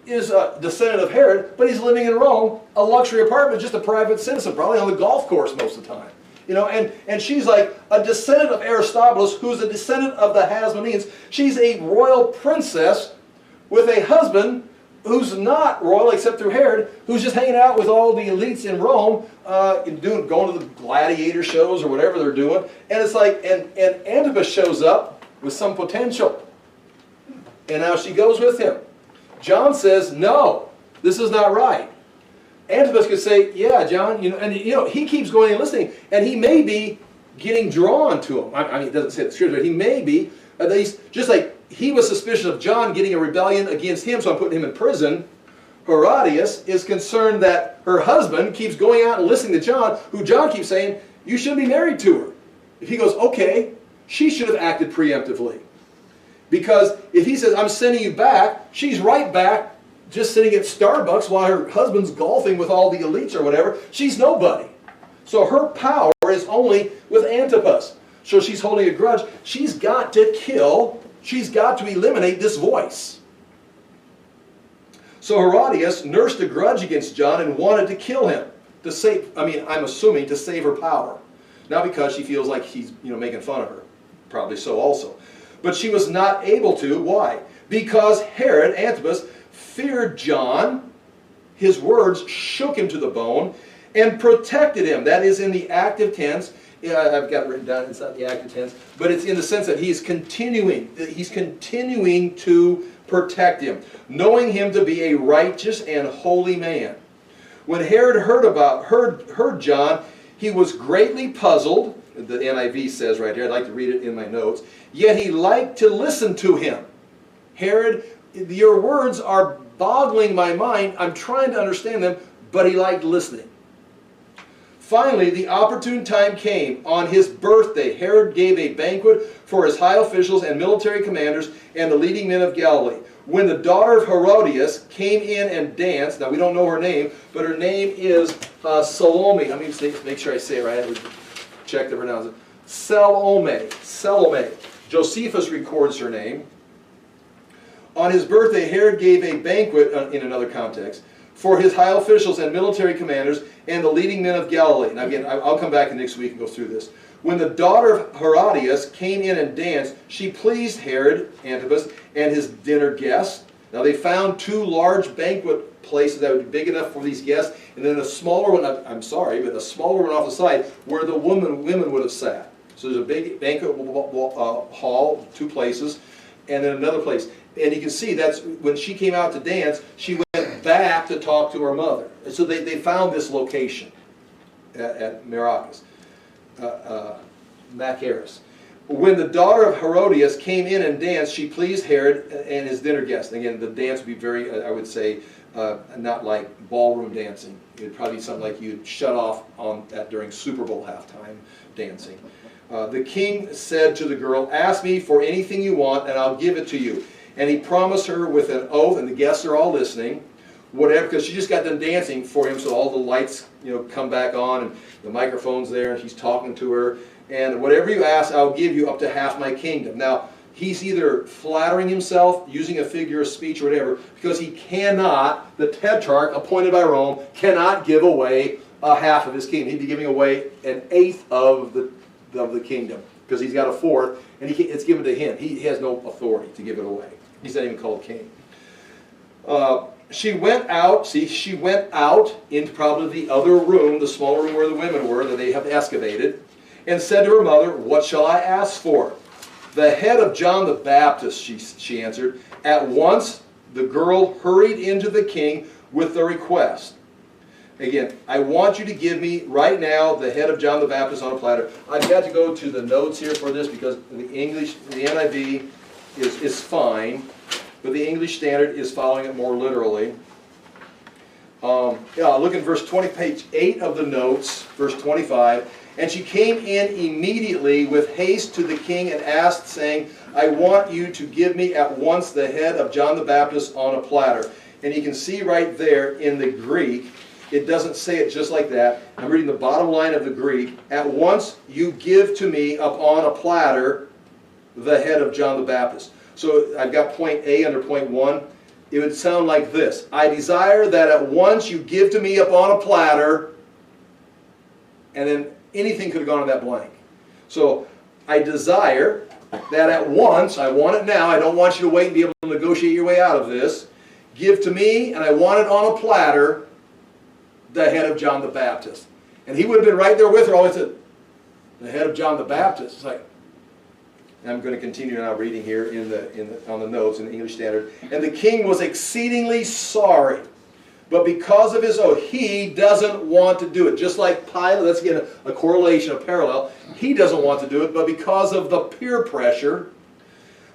is a descendant of Herod, but he's living in Rome, a luxury apartment, just a private citizen, probably on the golf course most of the time. And she's like a descendant of Aristobulus, who's a descendant of the Hasmoneans. She's a royal princess with a husband who's not royal except through Herod, who's just hanging out with all the elites in Rome, going to the gladiator shows or whatever they're doing. And it's like, and Antipas shows up with some potential. And now she goes with him. John says, no, this is not right. Antipas could say, yeah, John, he keeps going and listening, and he may be getting drawn to him. I mean, it doesn't say it in the scripture, but he may be, at least, just like he was suspicious of John getting a rebellion against him, so I'm putting him in prison. Herodias is concerned that her husband keeps going out and listening to John, who John keeps saying, you should be married to her. If he goes, okay, she should have acted preemptively. Because if he says, I'm sending you back, she's right back just sitting at Starbucks while her husband's golfing with all the elites or whatever. She's nobody. So her power is only with Antipas. So she's holding a grudge. She's got to kill, she's got to eliminate this voice. So Herodias nursed a grudge against John and wanted to kill him. To save, I'm assuming to save her power. Not because she feels like he's making fun of her. Probably so also. But she was not able to. Why? Because Herod, Antipas, feared John. His words shook him to the bone and protected him. That is in the active tense. I've got it written down. It's not the active tense. But it's in the sense that he's continuing. He's continuing to protect him, knowing him to be a righteous and holy man. When Herod heard John, he was greatly puzzled. The NIV says right here, I'd like to read it in my notes. Yet he liked to listen to him. Herod, your words are boggling my mind. I'm trying to understand them, but he liked listening. Finally, the opportune time came. On his birthday, Herod gave a banquet for his high officials and military commanders and the leading men of Galilee. When the daughter of Herodias came in and danced, now we don't know her name, but her name is Salome. Let me make sure I say it right. I would check the pronunciation. Salome. Josephus records her name. On his birthday, Herod gave a banquet, in another context, for his high officials and military commanders and the leading men of Galilee. Now again, I'll come back next week and go through this. When the daughter of Herodias came in and danced, she pleased Herod, Antipas, and his dinner guests. Now they found 2 large banquet places that would be big enough for these guests, and then a smaller one, a smaller one off the side where the women would have sat. So there's a big banquet hall, 2 places, and then another place. And you can see that's when she came out to dance, she went back to talk to her mother. And so they found this location at Machaerus. When the daughter of Herodias came in and danced, she pleased Herod and his dinner guests. Again, the dance would be very, I would say, not like ballroom dancing. It would probably be something like you'd shut off on that during Super Bowl halftime dancing. The king said to the girl, ask me for anything you want and I'll give it to you. And he promised her with an oath, and the guests are all listening, whatever, because she just got done dancing for him, so all the lights come back on and the microphone's there and he's talking to her. And whatever you ask, I'll give you up to half my kingdom. Now, he's either flattering himself, using a figure of speech or whatever, because he cannot, the tetrarch appointed by Rome, cannot give away a half of his kingdom. He'd be giving away an eighth of the kingdom, because he's got a fourth, and it's given to him. He has no authority to give it away. He's not even called king. She went out into probably the other room, the smaller room where the women were, that they have excavated, and said to her mother, what shall I ask for? The head of John the Baptist, she answered. At once the girl hurried into the king with the request. Again, I want you to give me right now the head of John the Baptist on a platter. I've got to go to the notes here for this because the English, the NIV is fine, but the English Standard is following it more literally. Look at verse 20, page 8 of the notes, verse 25. And she came in immediately with haste to the king and asked, saying, I want you to give me at once the head of John the Baptist on a platter. And you can see right there in the Greek, it doesn't say it just like that. I'm reading the bottom line of the Greek. At once you give to me upon a platter the head of John the Baptist. So I've got point A under point 1. It would sound like this. I desire that at once you give to me upon a platter, and then anything could have gone in that blank. So I desire that at once, I want it now, I don't want you to wait and be able to negotiate your way out of this. Give to me, and I want it on a platter, the head of John the Baptist. And he would have been right there with her, always said, the head of John the Baptist. It's like, And I'm going to continue now reading here on the notes in the English Standard. And the king was exceedingly sorry, but because of his oath, he doesn't want to do it. Just like Pilate, let's get a correlation, a parallel. He doesn't want to do it, but because of the peer pressure,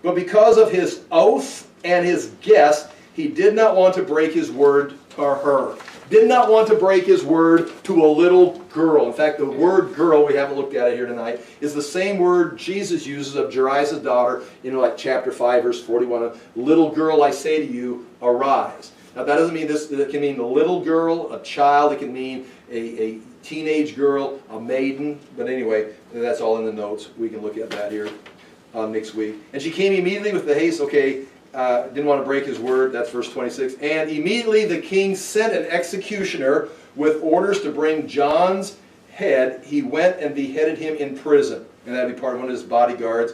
but because of his oath and his guest, he did not want to break his word to her. Did not want to break his word to a little girl. In fact, the word girl, we haven't looked at it here tonight, is the same word Jesus uses of Jairus' daughter in like chapter 5, verse 41. Little girl, I say to you, arise. Now that doesn't mean this, it can mean a little girl, a child, it can mean a teenage girl, a maiden. But anyway, that's all in the notes. We can look at that here next week. And she came immediately with the haste, okay, didn't want to break his word, that's verse 26. And immediately the king sent an executioner with orders to bring John's head. He went and beheaded him in prison. And that would be part of one of his bodyguards.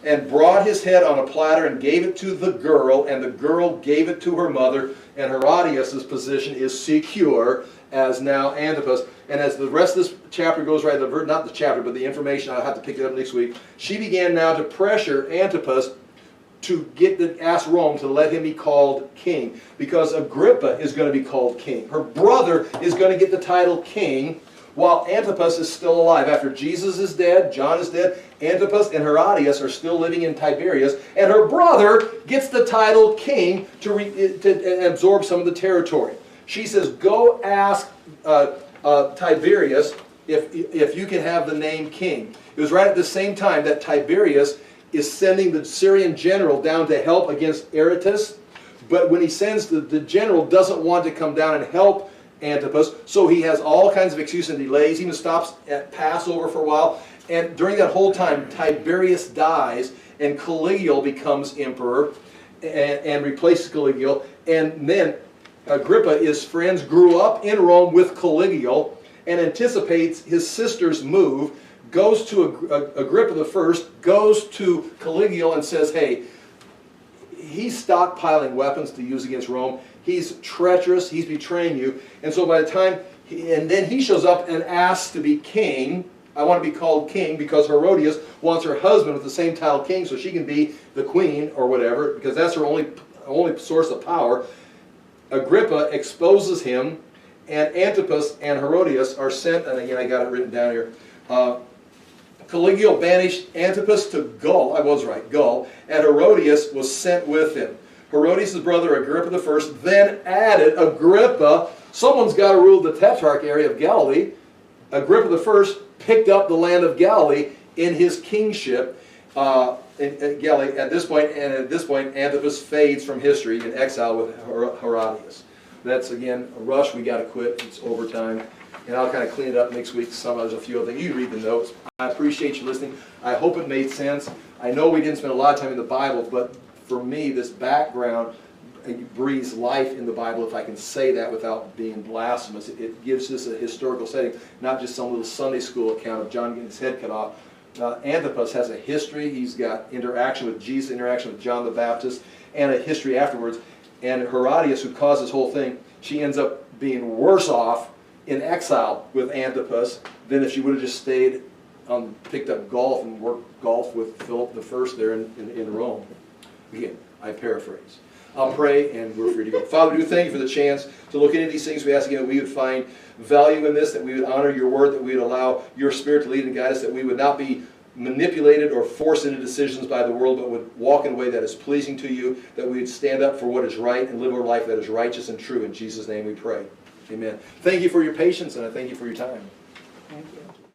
And brought his head on a platter and gave it to the girl, and the girl gave it to her mother. And Herodias' position is secure as now Antipas. And as the rest of this chapter goes right, not the chapter, but the information, I'll have to pick it up next week. She began now to pressure Antipas to ask Rome to let him be called king, because Agrippa is going to be called king. Her brother is going to get the title king while Antipas is still alive. After Jesus is dead, John is dead, Antipas and Herodias are still living in Tiberias, and her brother gets the title king to absorb some of the territory. She says, go ask Tiberius if you can have the name king. It was right at the same time that Tiberius is sending the Syrian general down to help against Aretas. But when he sends, the general doesn't want to come down and help Antipas, so he has all kinds of excuses and delays. He even stops at Passover for a while. And during that whole time, Tiberius dies, and Caligula becomes emperor and replaces Caligula. And then Agrippa, his friends, grew up in Rome with Caligula and anticipates his sister's move, goes to Agrippa the First, goes to Caligula and says, hey, he's stockpiling weapons to use against Rome. He's treacherous. He's betraying you. And so by the time, and then he shows up and asks to be king. I want to be called king because Herodias wants her husband with the same title king so she can be the queen or whatever, because that's her only source of power. Agrippa exposes him, and Antipas and Herodias are sent, and again I got it written down here. Caligula banished Antipas to Gaul, I was right, Gaul, and Herodias was sent with him. Herodias' brother Agrippa I then added Agrippa. Someone's got to rule the Tetrarch area of Galilee. Agrippa I picked up the land of Galilee in his kingship in Galilee at this point, and at this point Antipas fades from history in exile with Herodias. That's again a rush. We got to quit. It's overtime. And I'll kind of clean it up next week. There's a few other things. You read the notes. I appreciate you listening. I hope it made sense. I know we didn't spend a lot of time in the Bible, but for me, this background breathes life in the Bible, if I can say that without being blasphemous. It gives us a historical setting, not just some little Sunday school account of John getting his head cut off. Antipas has a history. He's got interaction with Jesus, interaction with John the Baptist, and a history afterwards. And Herodias, who caused this whole thing, she ends up being worse off in exile with Antipas than if she would have just stayed, picked up golf and worked golf with Philip I there in Rome. Again, I paraphrase. I'll pray and we're free to go. Father, we do thank you for the chance to look into these things. We ask again that we would find value in this, that we would honor your word, that we would allow your Spirit to lead and guide us, that we would not be manipulated or forced into decisions by the world, but would walk in a way that is pleasing to you, that we would stand up for what is right and live a life that is righteous and true. In Jesus' name we pray. Amen. Thank you for your patience, and I thank you for your time. Thank you.